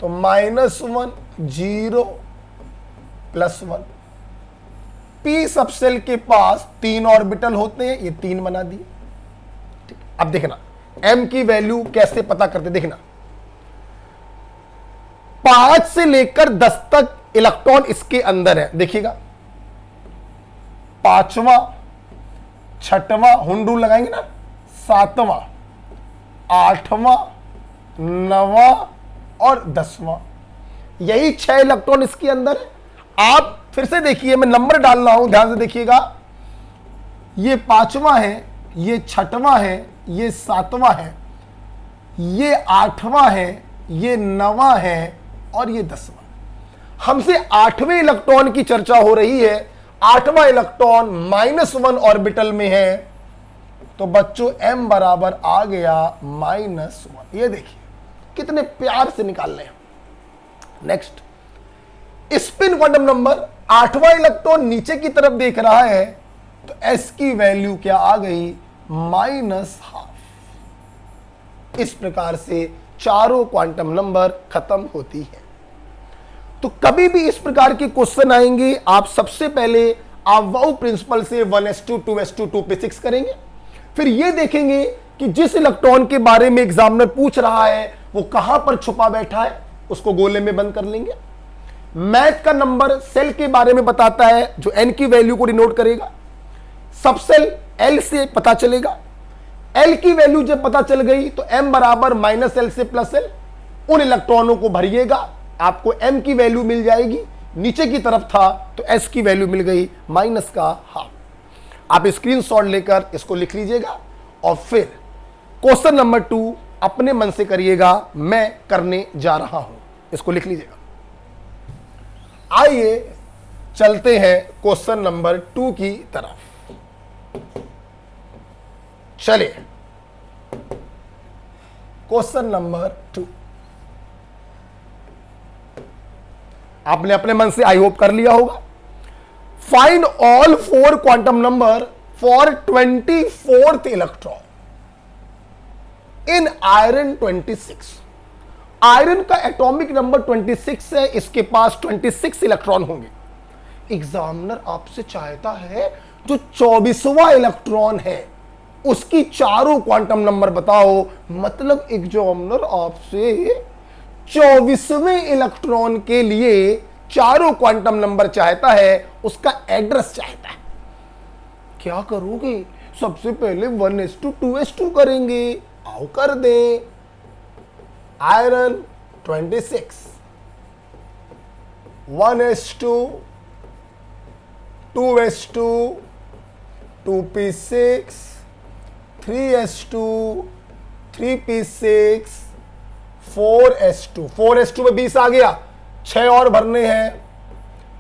तो -1 0 +1। p सब सेल के पास 3 ऑर्बिटल होते हैं, ये 3 बना दिए। ठीक, अब देखना m की वैल्यू कैसे पता करते, देखना 5 से लेकर 10 तक इलेक्ट्रॉन इसके अंदर है। देखिएगा 5वां 6वां हुंडू लगाएंगे ना, 7वां 8वां 9वां और 10वां, यही 6 इलेक्ट्रॉन इसके अंदर है। आप फिर से देखिए, मैं नंबर डाल रहा हूं, ध्यान से देखिएगा। ये 5वां है, ये 6वां है, ये 7वां है, ये 8वां है, ये 9वां है और ये 10वां। हमसे 8वें इलेक्ट्रॉन की चर्चा हो रही है। 8वां इलेक्ट्रॉन -1 ऑर्बिटल में है, तो बच्चों m बराबर आ गया -1। ये देखिए कितने प्यार से निकाल रहे हैं। Next, spin quantum number. 8वां इलेक्ट्रॉन नीचे की तरफ देख रहा है, तो s की वैल्यू क्या आ गई? -12। इस प्रकार से चारों क्वांटम नंबर खत्म होती है। तो कभी भी इस प्रकार के क्वेश्चन आएंगे, आप सबसे पहले आप वाउ प्रिंसिपल से 1s2 2s2 2p6 करेंगे। फिर यह देखेंगे कि जिस इलेक्ट्रॉन के बारे में एग्जामिनर पूछ रहा है वो कहां पर छुपा बैठा है, उसको गोले में बंद कर लेंगे। मैथ का नंबर सेल के बारे में बताता है, जो n की वैल्यू को डिनोट करेगा। सब सेल l से पता चलेगा। l की वैल्यू जब पता चल गई तो m बराबर -l से +l, उन इलेक्ट्रॉनों को भरिएगा, आपको m की वैल्यू मिल जाएगी। नीचे की तरफ था तो s की वैल्यू मिल गई -½ आप स्क्रीनशॉट लेकर इसको लिख लीजिएगा और फिर क्वेश्चन नंबर 2 अपने मन से करिएगा, मैं करने जा रहा हूं। इसको लिख लीजिएगा। आइए चलते हैं क्वेश्चन नंबर 2 की तरफ। चलिए क्वेश्चन नंबर 2 आपने अपने मन से आई होप कर लिया होगा। Find all 4 quantum number for 24th electron in iron 26। Iron का एटॉमिक नंबर 26 है, इसके पास 26 इलेक्ट्रॉन होंगे। एग्जामिनर आपसे चाहता है जो 24वां इलेक्ट्रॉन है उसकी चारों क्वांटम नंबर बताओ। मतलब एग्जामिनर आपसे 24वें इलेक्ट्रॉन के लिए चारों क्वांटम नंबर चाहता है, उसका एड्रेस चाहता है। क्या करोगे? सबसे पहले 1s2 2s2 करेंगे। आओ कर दें। Iron 26 1s2 2s2 2p6 3s2 3p6 4s2 4s2 में 20 आ गया, 6 और भरने हैं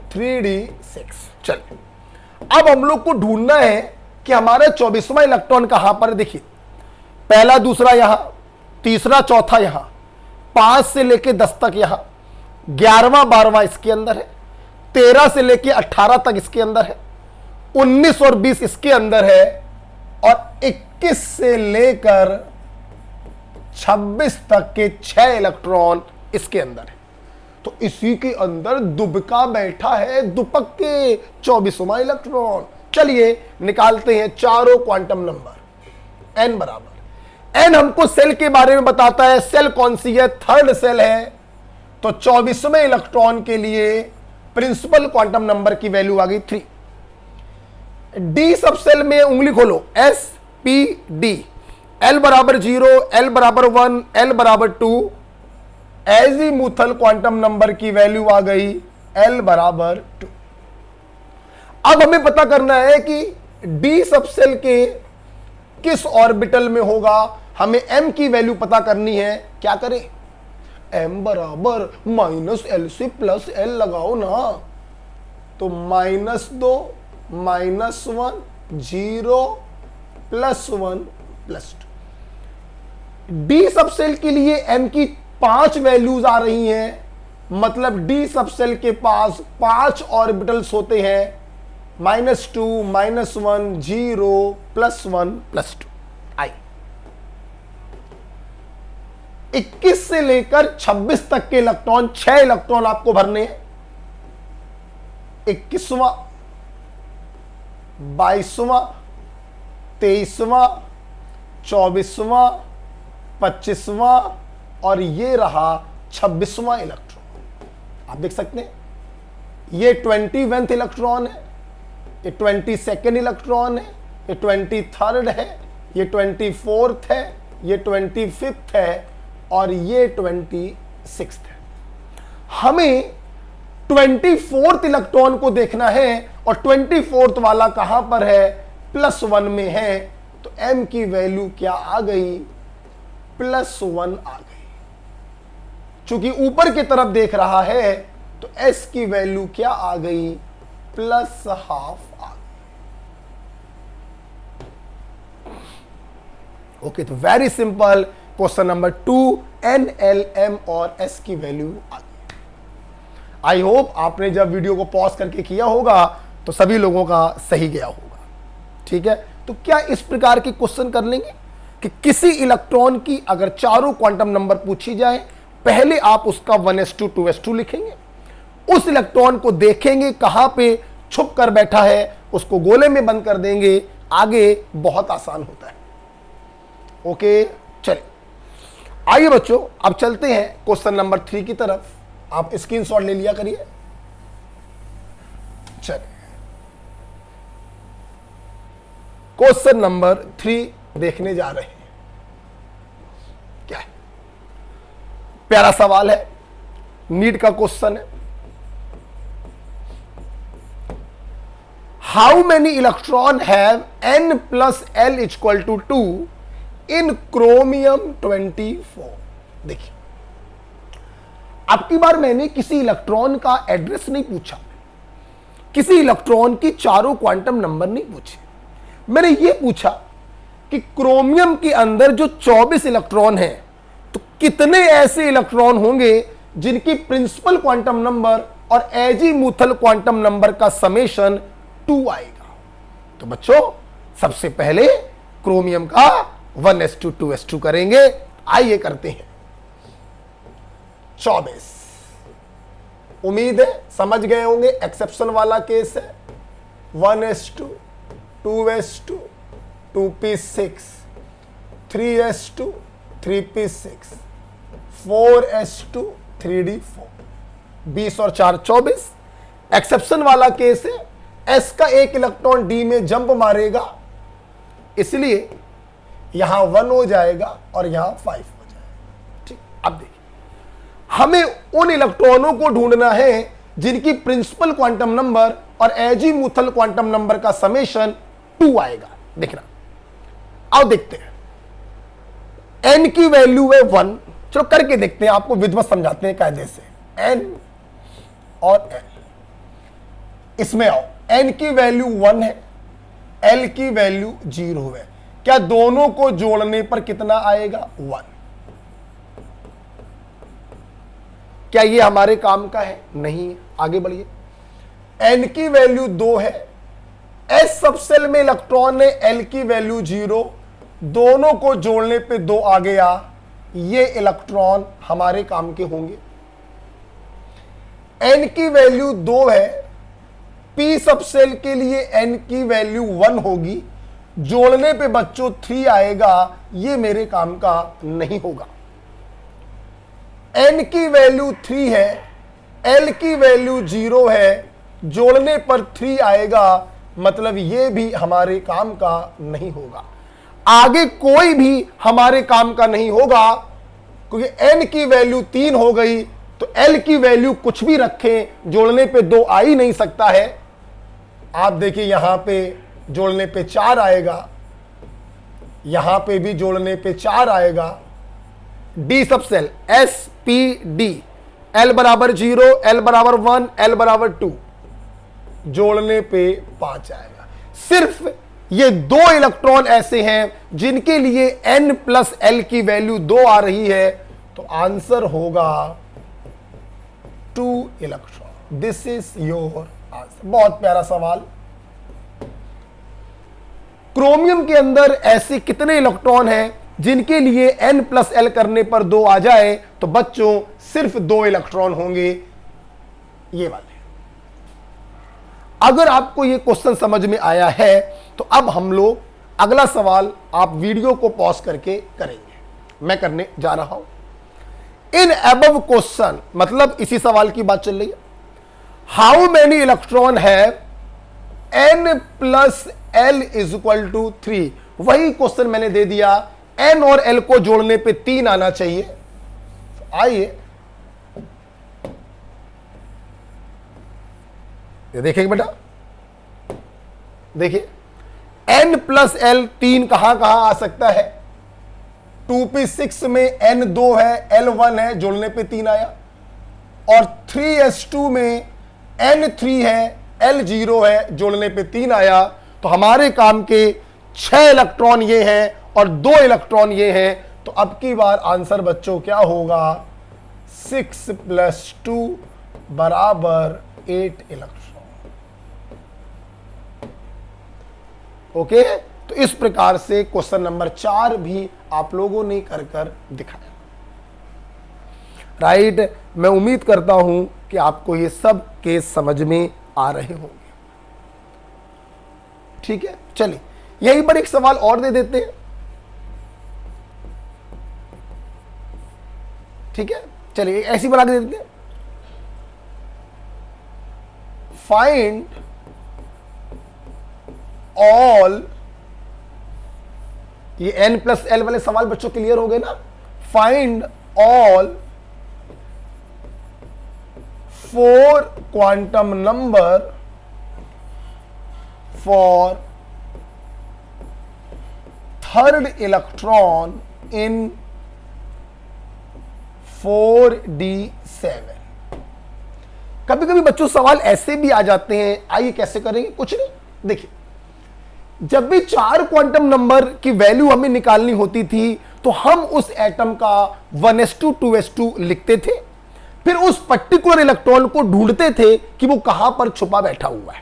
3d6। चलिए अब हम लोग को ढूंढना है कि हमारा 24वां इलेक्ट्रॉन कहां पर। देखिए पहला दूसरा यहां, तीसरा चौथा यहां, 5 से लेके 10 तक यहां, 11वां 12वां इसके अंदर है, 13 से लेके 18 तक इसके अंदर है, 19 और 20 इसके अंदर है, और 21 से लेकर 26 तक के 6 इलेक्ट्रॉन इसके अंदर है। तो इसी के अंदर दुबका बैठा है, दुपक के 24वां इलेक्ट्रॉन। चलिए निकालते हैं चारों क्वांटम नंबर। एन बराबर, एन हमको सेल के बारे में बताता है। सेल कौन सी है? थर्ड सेल है। तो 24वें इलेक्ट्रॉन के लिए प्रिंसिपल क्वांटम नंबर की वैल्यू आ गई 3। डी सब सेल में उंगली खोलो, एस पी डी। एल बराबर 0, एल बराबर 1, एल बराबर 2। एजीमुथल क्वांटम नंबर की वैल्यू आ गई एल बराबर 2। अब हमें पता करना है कि डी सब सेल के किस ऑर्बिटल में होगा। हमें एम की वैल्यू पता करनी है। क्या करें? एम बराबर -l से +l लगाओ ना। तो -2 -1 0 +1 +2। डी सब सेल के लिए एम की 5 वैल्यूज आ रही हैं। मतलब डी सब सेल के पास 5 ऑर्बिटल्स होते हैं। -2 -1 0 +1 +2। आई 21 से लेकर 26 तक के इलेक्ट्रॉन, 6 इलेक्ट्रॉन आपको भरने हैं। 21वां 22वां 23वां 24वां 25वां और ये रहा 26वां इलेक्ट्रॉन। आप देख सकते हैं ये 21वें इलेक्ट्रॉन है, ये 22nd इलेक्ट्रॉन है, ये 23rd है, ये 24th है, ये 25th है और ये 26th है। हमें 24th इलेक्ट्रॉन को देखना है और 24th वाला कहां पर है? +1 में है। तो m की वैल्यू क्या आ गई? +1 आ गई। चूंकि ऊपर की तरफ देख रहा है तो s की वैल्यू क्या आ गई? +½ आ गई। ओके, तो very simple question number 2, n, l, m और s की वैल्यू आ गई। आई होप आपने जब वीडियो को पॉज करके किया होगा तो सभी लोगों का सही गया होगा। ठीक है, तो क्या इस प्रकार के क्वेश्चन कर लेंगे कि किसी इलेक्ट्रॉन की अगर चारों क्वांटम नंबर पूछी जाए, पहले आप उसका 1s2 2s2 लिखेंगे, उस इलेक्ट्रॉन को देखेंगे कहां पे छुप कर बैठा है, उसको गोले में बंद कर देंगे। आगे बहुत आसान होता है। ओके, चलिए आइए बच्चों, अब चलते हैं क्वेश्चन नंबर 3 की तरफ। आप स्क्रीनशॉट ले लिया करिए। चलिए क्वेश्चन नंबर 3 देखने जा रहे हैं। क्या है? प्यारा सवाल है, नीट का क्वेश्चन है। How many electron have n + l = 2 in chromium 24? देखिए अब की बार मैंने किसी इलेक्ट्रॉन का एड्रेस नहीं पूछा, किसी इलेक्ट्रॉन की चारों क्वांटम नंबर नहीं पूछे, मैंने ये पूछा कि क्रोमियम के अंदर जो 24 इलेक्ट्रॉन हैं तो कितने ऐसे इलेक्ट्रॉन होंगे जिनकी प्रिंसिपल क्वांटम नंबर और एजीमुथल क्वांटम नंबर का समेशन 2 आएगा। तो बच्चों सबसे पहले क्रोमियम का 1s2 2s2 करेंगे। आइए करते हैं। 24, उम्मीद है समझ गए होंगे, एक्सेप्शन वाला केस है। 1s2 2s2 2p6 3s2 3p6 4s2 3d4 20 और 4 24। एक्सेप्शन वाला केस है, s का एक इलेक्ट्रॉन d में जंप मारेगा, इसलिए यहां 1 हो जाएगा और यहां 5 हो जाएगा। ठीक, अब देखिए हमें उन इलेक्ट्रॉनों को ढूंढना है जिनकी प्रिंसिपल क्वांटम नंबर और एजीमुथल क्वांटम नंबर का समेशन 2 आएगा। देखना, आओ देखते हैं। n की वैल्यू है 1, चलो करके देखते हैं, आपको विधिवत समझाते हैं कायदे से। n और l, इसमें आओ, n की वैल्यू 1 है, l की वैल्यू 0 है। क्या दोनों को जोड़ने पर कितना आएगा? 1। क्या ये हमारे काम का है? नहीं है। आगे बढ़िए। n की वैल्यू 2 है, s सबसेल में इलेक्ट्रॉन है, l की वैल्यू 0, दोनों को जोड़ने पे 2 आ गया, ये इलेक्ट्रॉन हमारे काम के होंगे। n की वैल्यू 2 है, p सबसेल के लिए n की वैल्यू 1 होगी, जोड़ने पे बच्चों 3 आएगा, ये मेरे काम का नहीं होगा। n की वैल्यू 3 है, l की वैल्यू 0 है, जोड़ने पर 3 आएगा, मतलब ये भी हमारे काम का नहीं होगा। आगे कोई भी हमारे काम का नहीं होगा, क्योंकि n की वैल्यू 3 हो गई तो l की वैल्यू कुछ भी रखें, जोड़ने पे 2 आ ही नहीं सकता है। आप देखिए यहां पे जोड़ने पे 4 आएगा, यहां पे भी जोड़ने पे 4 आएगा। d subshell s p d, l बराबर 0, l बराबर 1, l बराबर 2, जोड़ने पे 5 आएगा। सिर्फ ये 2 इलेक्ट्रॉन ऐसे हैं जिनके लिए n प्लस l की वैल्यू 2 आ रही है, तो आंसर होगा 2 electron. This is your answer. बहुत प्यारा सवाल। क्रोमियम के अंदर ऐसे कितने इलेक्ट्रॉन हैं जिनके लिए n प्लस l करने पर 2 आ जाए? तो बच्चों सिर्फ 2 इलेक्ट्रॉन होंगे, ये वाले। अगर आपको ये क्वेश्चन समझ में आया है तो अब हम लोग अगला सवाल आप वीडियो को पॉज करके करेंगे। मैं करने जा रहा हूं। इन अबव क्वेश्चन, मतलब इसी सवाल की बात चल रही है, how many electron have n plus l is equal to 3। वही क्वेश्चन मैंने दे दिया, n और l को जोड़ने पे 3 आना चाहिए। आइए ये देखिए बेटा, देखिए n प्लस l 3 कहां कहां आ सकता है? 2p6 में n 2 है, l 1 है, जोड़ने पे 3 आया। और 3s2 में n 3 है, l 0 है, जोड़ने पे 3 आया। तो हमारे काम के 6 इलेक्ट्रॉन ये हैं और 2 इलेक्ट्रॉन ये हैं। तो अब की बार आंसर बच्चों क्या होगा? 6 प्लस 2 बराबर 8 इलेक्ट्रॉन। ओके, तो इस प्रकार से क्वेश्चन नंबर 4 भी आप लोगों ने कर दिखाया। राइट, मैं उम्मीद करता हूं कि आपको ये सब केस समझ में आ रहे होंगे। ठीक है, चलिए यहीं पर एक सवाल और दे देते हैं। ठीक है, चलिए ऐसी बना के दे देते हैं। फाइंड ऑल, ये n प्लस l वाले सवाल बच्चों क्लियर हो गए ना? Find all 4 quantum number for third electron in 4d 7। कभी कभी बच्चों सवाल ऐसे भी आ जाते हैं, आइए कैसे करेंगे, कुछ नहीं, देखिए जब भी 4 क्वांटम नंबर की वैल्यू हमें निकालनी होती थी तो हम उस एटम का 1s2 2s2 लिखते थे, फिर उस पर्टिकुलर इलेक्ट्रॉन को ढूंढते थे कि वो कहां पर छुपा बैठा हुआ है।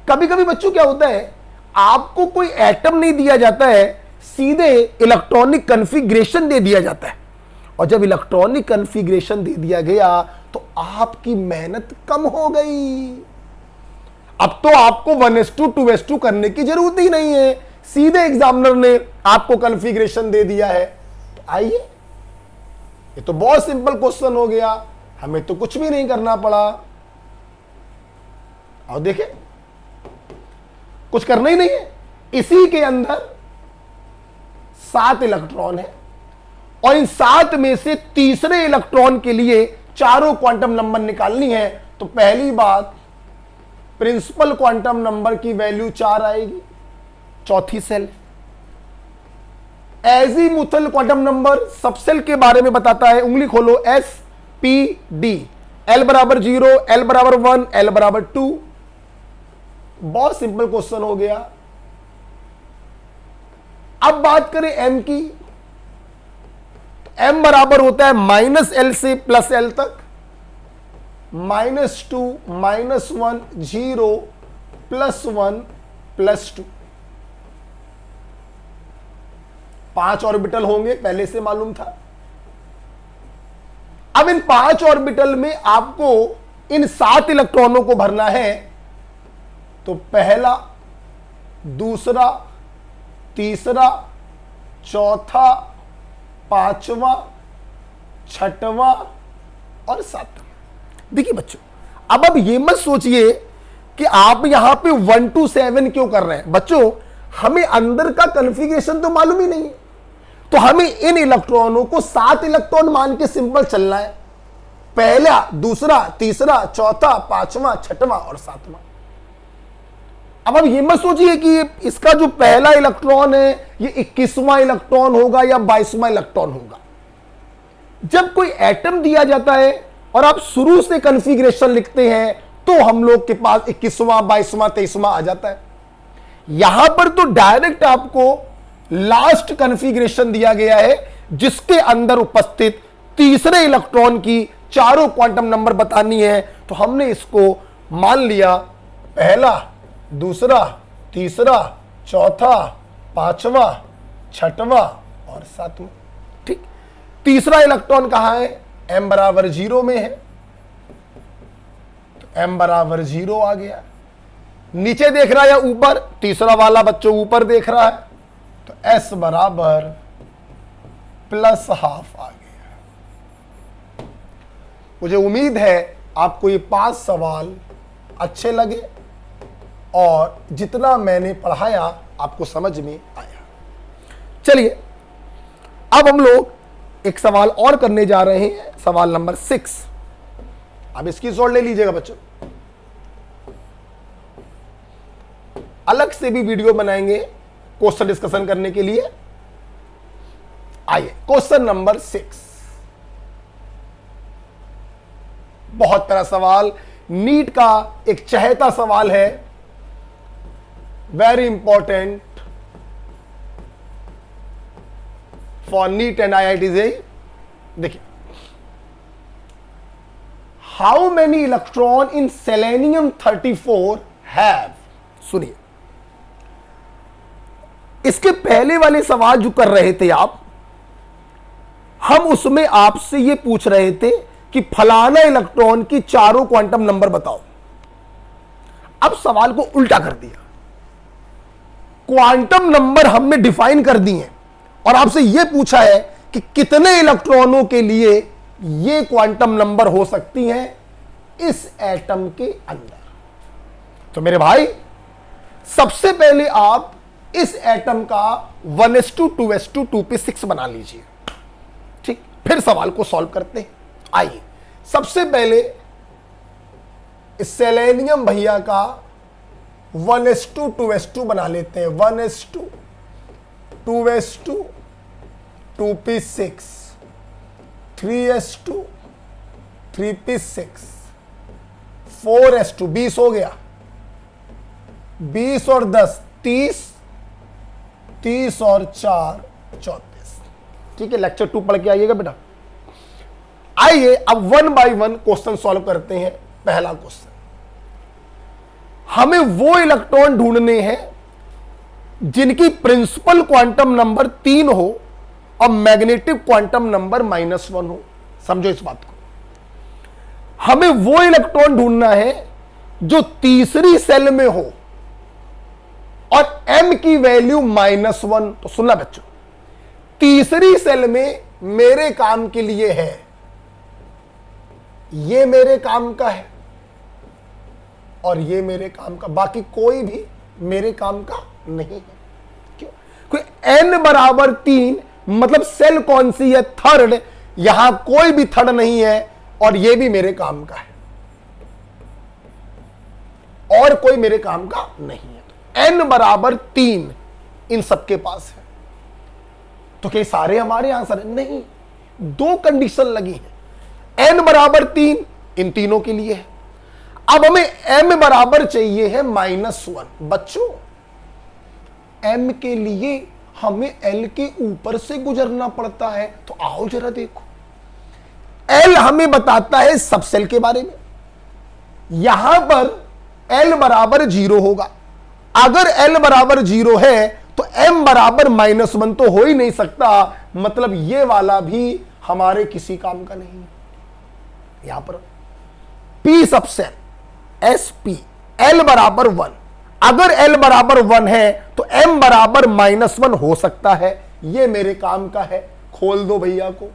कभी कभी बच्चों क्या होता है, आपको कोई एटम नहीं दिया जाता है, सीधे इलेक्ट्रॉनिक कॉन्फ़िगरेशन दे दिया जाता है, और जब इलेक्ट्रॉनिक कॉन्फ़िगरेशन दे दिया गया तो आपकी मेहनत कम हो गई। अब तो आपको 1s2 2s2 करने की जरूरत ही नहीं है, सीधे एग्जामिनर ने आपको कॉन्फ़िगरेशन दे दिया है। तो आइए, ये तो बहुत सिंपल क्वेश्चन हो गया, हमें तो कुछ भी नहीं करना पड़ा। और देखिए कुछ करना ही नहीं है, इसी के अंदर 7 इलेक्ट्रॉन है और इन 7 में से तीसरे इलेक्ट्रॉन के लिए चारों क्वांटम नंबर निकालनी है। तो पहली बात, प्रिंसिपल क्वांटम नंबर की वैल्यू 4 आएगी, चौथी सेल। एजीमुथल क्वांटम नंबर सब सेल के बारे में बताता है, उंगली खोलो, एस पी डी, एल बराबर 0, एल बराबर 1, एल बराबर 2। बहुत सिंपल क्वेश्चन हो गया। अब बात करें एम की, एम बराबर होता है -L से +L तक, -2, -1, 0, +1, +2। 5 ऑर्बिटल होंगे, पहले से मालूम था। अब इन 5 ऑर्बिटल में आपको इन 7 इलेक्ट्रॉनों को भरना है। तो पहला, दूसरा, तीसरा, चौथा, पांचवा, छठवां और सातवां। देखिए बच्चों, अब ये मत सोचिए कि आप यहां पे 1 to 7 क्यों कर रहे हैं। बच्चों, हमें अंदर का कॉन्फ़िगरेशन तो मालूम ही नहीं है, तो हमें इन इलेक्ट्रॉनों को 7 इलेक्ट्रॉन मान के सिंपल चलना है। पहला, दूसरा, तीसरा, चौथा, पांचवा, छठवां और सातवां। अब ये मत सोचिए कि इसका जो पहला इलेक्ट्रॉन है ये 21वां इलेक्ट्रॉन होगा या 22वां इलेक्ट्रॉन होगा। जब कोई एटम दिया जाता है और आप शुरू से कॉन्फ़िगरेशन लिखते हैं तो हम लोग के पास 21वां, 22वां, 23वां आ जाता है। यहां पर तो डायरेक्ट आपको लास्ट कॉन्फ़िगरेशन दिया गया है जिसके अंदर उपस्थित तीसरे इलेक्ट्रॉन की चारों क्वांटम नंबर बतानी है। तो हमने इसको मान लिया, पहला, दूसरा, तीसरा, चौथा, पांचवा, छठवां और सातवां। ठीक, तीसरा इलेक्ट्रॉन कहां है, m बराबर 0 में है, तो m बराबर 0 आ गया। नीचे देख रहा है या ऊपर, तीसरा वाला बच्चों ऊपर देख रहा है, तो s बराबर +½ आ गया। मुझे उम्मीद है आपको ये 5 सवाल अच्छे लगे और जितना मैंने पढ़ाया आपको समझ में आया। चलिए अब हम लोग एक सवाल और करने जा रहे हैं, सवाल नंबर 6। अब इसकी स्क्रीनशॉट ले लीजिएगा बच्चों, अलग से भी वीडियो बनाएंगे क्वेश्चन डिस्कशन करने के लिए। आइए क्वेश्चन नंबर 6, बहुत प्यारा सवाल, नीट का एक चहेता सवाल है, very important for neat and IIT JEE। देखिए, how many electron in selenium 34 have. सुनिए, इसके पहले वाले सवाल जो कर रहे थे आप, हम उसमें आपसे यह पूछ रहे थे कि फलाना इलेक्ट्रॉन की चारों क्वांटम नंबर बताओ। अब सवाल को उल्टा कर दिया, क्वांटम नंबर हमने डिफाइन कर दिए और आपसे यह पूछा है कि कितने इलेक्ट्रॉनों के लिए यह क्वांटम नंबर हो सकती हैं इस एटम के अंदर। तो मेरे भाई, सबसे पहले आप इस एटम का 1s2 2s2 2p6 बना लीजिए। ठीक, फिर सवाल को सॉल्व करते हैं। आइए, सबसे पहले इस सेलेनियम भैया का 1s2 2s2 बना लेते हैं। 1s2 2s2 2p6 3s2 3p6 4s2 20 हो गया, 20 और 10 30, 30 और 4 34। ठीक है, लेक्चर 2 पढ़ के आइएगा बेटा। आइए अब 1 बाय 1 क्वेश्चन सॉल्व करते हैं। पहला क्वेश्चन, हमें वो इलेक्ट्रॉन ढूंढने हैं जिनकी प्रिंसिपल क्वांटम नंबर 3 हो और मैग्नेटिक क्वांटम नंबर -1 हो। समझो इस बात को, हमें वो इलेक्ट्रॉन ढूंढना है जो तीसरी सेल में हो और m की वैल्यू -1। तो सुनना बच्चों, तीसरी सेल में मेरे काम के लिए है, ये मेरे काम का है और ये मेरे काम का, बाकी कोई भी मेरे काम का नहीं है। क्यों? कोई n बराबर 3 मतलब सेल कौन सी है? थर्ड। यहां कोई भी थर्ड नहीं है और ये भी मेरे काम का है और कोई मेरे काम का नहीं है। तो n बराबर 3 इन सबके पास है। तो क्या सारे हमारे आंसर है? नहीं, दो कंडीशन लगी है। n बराबर 3 इन तीनों के लिए है। अब हमें m बराबर चाहिए है -1। बच्चों, m के लिए हमें l के ऊपर से गुजरना पड़ता है। तो आओ जरा देखो, l हमें बताता है सब सेल के बारे में। यहां पर l बराबर 0 होगा। अगर l बराबर 0 है तो m बराबर -1 तो हो ही नहीं सकता, मतलब ये वाला भी हमारे किसी काम का नहीं है। यहां पर p सब सेल sp l बराबर 1, अगर l बराबर 1 है तो m बराबर -1 हो सकता है। ये मेरे काम का है। खोल दो भैया को,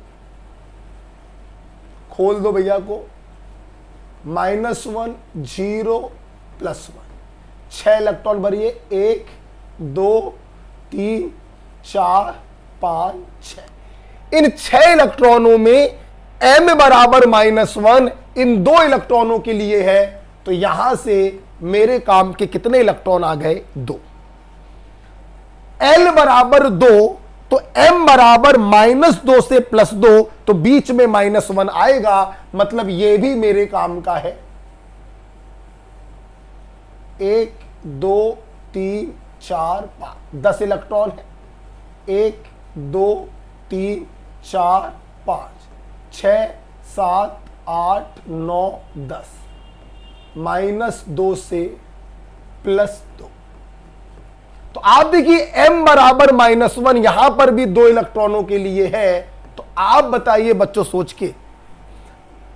खोल दो भैया को। -1 0 +1, 6 इलेक्ट्रॉन भरिए। 1 2 3 4 5 6। इन 6 इलेक्ट्रॉनों में m बराबर -1 इन 2 इलेक्ट्रॉनों के लिए है। तो यहां से मेरे काम के कितने इलेक्ट्रॉन आ गए? 2। l बराबर 2 तो m बराबर -2 से +2, तो बीच में -1 आएगा, मतलब ये भी मेरे काम का है। 1 2 3 4 5 10 इलेक्ट्रॉन है। 1 2 3 4 5 6 7 8 9 10, -2 से +2। तो आप देखिए m बराबर -1 यहां पर भी 2 इलेक्ट्रॉनों के लिए है। तो आप बताइए बच्चों सोच के,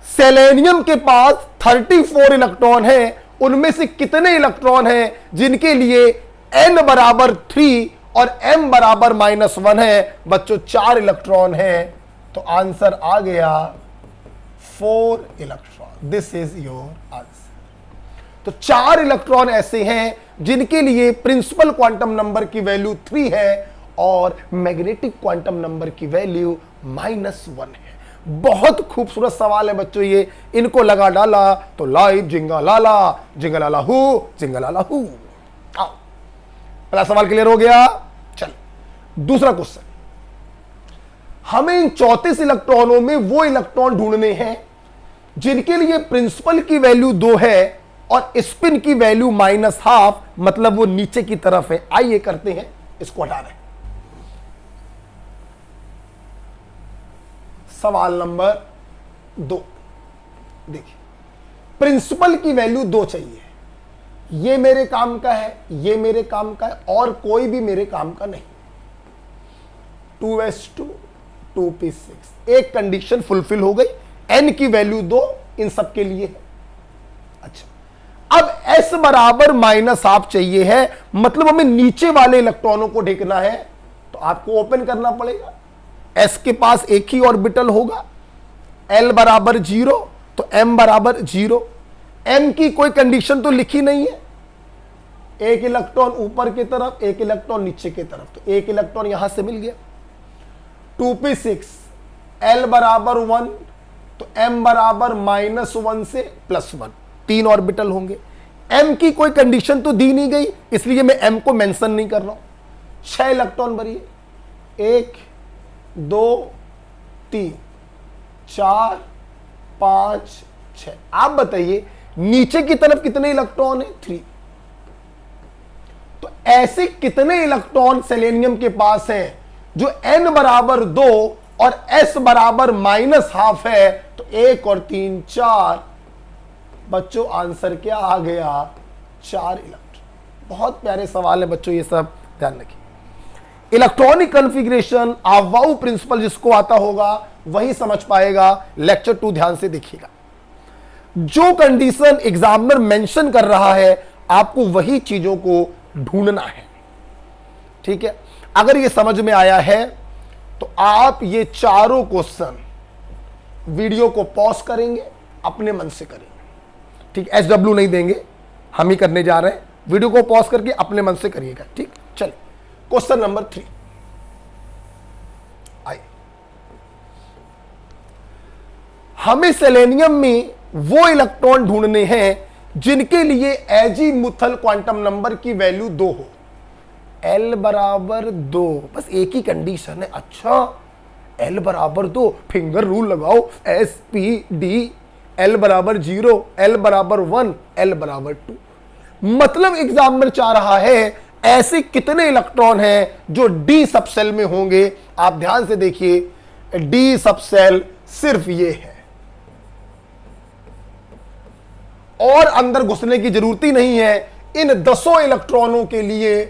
सेलेनियम के पास 34 इलेक्ट्रॉन है, उनमें से कितने इलेक्ट्रॉन हैं जिनके लिए n बराबर 3 और m बराबर -1 है? बच्चों 4 इलेक्ट्रॉन है। तो आंसर आ गया 4 electron. This is your answer. तो 4 इलेक्ट्रॉन ऐसे हैं जिनके लिए प्रिंसिपल क्वांटम नंबर की वैल्यू 3 है और मैग्नेटिक क्वांटम नंबर की वैल्यू -1 है। बहुत खूबसूरत सवाल है बच्चों ये। इनको लगा डाला तो लाइव जिंगालाला, जिंगालाला हू, जिंगालाला हू। आओ, पहला सवाल क्लियर हो गया। चल दूसरा क्वेश्चन, हमें इन 34 इलेक्ट्रॉनों में वो इलेक्ट्रॉन ढूंढने हैं जिनके लिए प्रिंसिपल की वैल्यू 2 है और स्पिन की वैल्यू -12, मतलब वो नीचे की तरफ है। आइए करते हैं, इसको हटा रहे। सवाल नंबर 2 देखिए, प्रिंसिपल की वैल्यू 2 चाहिए। ये मेरे काम का है, ये मेरे काम का है और कोई भी मेरे काम का नहीं। 2s2 2p6, एक कंडीशन फुलफिल हो गई। n की वैल्यू 2 इन सब के लिए है। अच्छा, अब s बराबर -12 चाहिए है, मतलब हमें नीचे वाले इलेक्ट्रॉनों को ढकना है। तो आपको ओपन करना पड़ेगा। s के पास एक ही ऑर्बिटल होगा, l बराबर 0 तो m बराबर 0। m की कोई कंडीशन तो लिखी नहीं है। एक इलेक्ट्रॉन ऊपर की तरफ, एक इलेक्ट्रॉन नीचे की तरफ, तो एक इलेक्ट्रॉन यहां से मिल गया। 2p6 l बराबर 1 तो m बराबर -1 से +1, 3 ऑर्बिटल होंगे। m की कोई कंडीशन तो दी नहीं गई, इसलिए मैं m को मेंशन नहीं कर रहा हूं। 6 इलेक्ट्रॉन भरिए। 1 2 3 4 5 6। आप बताइए नीचे की तरफ कितने इलेक्ट्रॉन है? 3। तो ऐसे कितने इलेक्ट्रॉन सेलेनियम के पास हैं जो n बराबर 2 और s बराबर -12 है? तो 1 और 3 4। बच्चों आंसर क्या आ गया? 4 इलेक्ट्रॉन। बहुत प्यारे सवाल है बच्चों, ये सब ध्यान रखिए। इलेक्ट्रॉनिक कॉन्फ़िगरेशन आवाऊ प्रिंसिपल जिसको आता होगा वही समझ पाएगा। लेक्चर 2 ध्यान से देखिएगा। जो कंडीशन एग्जामिनर मेंशन कर रहा है आपको वही चीजों को ढूंढना है, ठीक है। अगर ये समझ में आया है तो आप ये चारों क्वेश्चन वीडियो को पॉज करेंगे, अपने मन से करेंगे, ठीक। SW नहीं देंगे, हम ही करने जा रहे हैं। वीडियो को पॉज करके अपने मन से करिएगा, ठीक। चलिए क्वेश्चन नंबर 3 आइए। हमें सेलेनियम में वो इलेक्ट्रॉन ढूंढने हैं जिनके लिए एजीमुथल क्वांटम नंबर की वैल्यू 2 हो। L बराबर 2, बस एक ही कंडीशन है। अच्छा L बराबर 2, फिंगर रूल लगाओ, SPD, L बराबर 0, L बराबर 1, L बराबर 2। मतलब एग्जामिनर चाह रहा है ऐसे कितने इलेक्ट्रॉन हैं जो D सब सेल में होंगे। आप ध्यान से देखिए, D सब सेल सिर्फ ये है और अंदर घुसने की जरूरत ही नहीं है। इन 10 इलेक्ट्रॉनों के लिए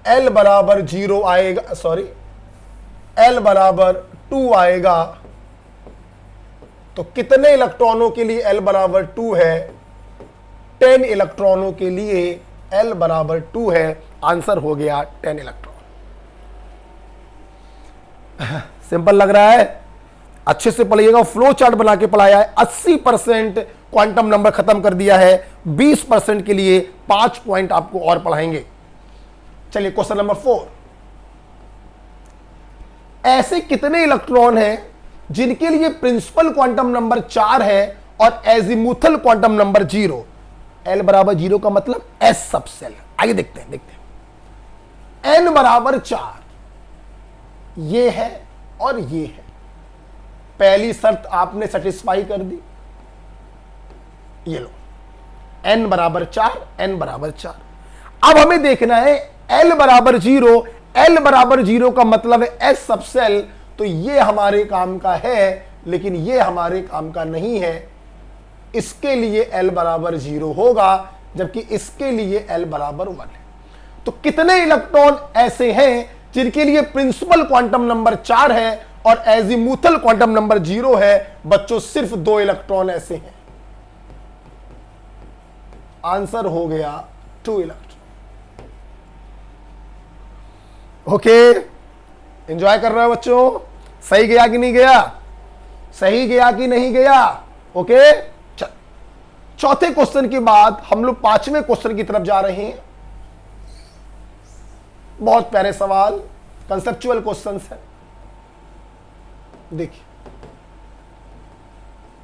L बराबर 0 आएगा, सॉरी L बराबर 2 आएगा। तो कितने इलेक्ट्रॉनों के लिए L बराबर 2 है? 10 इलेक्ट्रॉनों के लिए L बराबर 2 है। आंसर हो गया 10 इलेक्ट्रॉन। सिंपल लग रहा है? अच्छे से पढ़िएगा। फ्लो चार्ट बना के पढ़ाया है। 80% क्वांटम नंबर खत्म कर दिया है। 20% के लिए 5 पॉइंट आपको और पढ़ाएंगे। चलिए क्वेश्चन नंबर 4। ऐसे कितने इलेक्ट्रॉन हैं जिनके लिए प्रिंसिपल क्वांटम नंबर 4 है और एजीमुथल क्वांटम नंबर 0? L बराबर 0 का मतलब S सब सेल। आइए देखते हैं N बराबर 4, ये है और ये है। पहली शर्त आपने सेटिस्फाई कर दी, ये लो N बराबर 4, N बराबर 4। अब हमें देखना है L बराबर 0। L बराबर 0 का मतलब है S सब सेल। तो ये हमारे काम का है, लेकिन ये हमारे काम का नहीं है। इसके लिए L बराबर 0 होगा, जबकि इसके लिए L बराबर 1 है। तो कितने इलेक्ट्रॉन ऐसे हैं जिनके लिए प्रिंसिपल क्वांटम नंबर 4 है और एजीमुथल क्वांटम नंबर 0 है? बच्चों सिर्फ 2 इलेक्ट्रॉन ऐसे हैं। आंसर हो गया 2 इलेक्ट्रॉन। ओके, एंजॉय कर रहे हो बच्चों? सही गया कि नहीं गया? सही गया कि नहीं गया? ओके, चल चौथे क्वेश्चन के बाद हम लोग 5वें क्वेश्चन की तरफ जा रहे हैं। बहुत प्यारे सवाल, कंसेप्चुअल क्वेश्चंस है। देखिए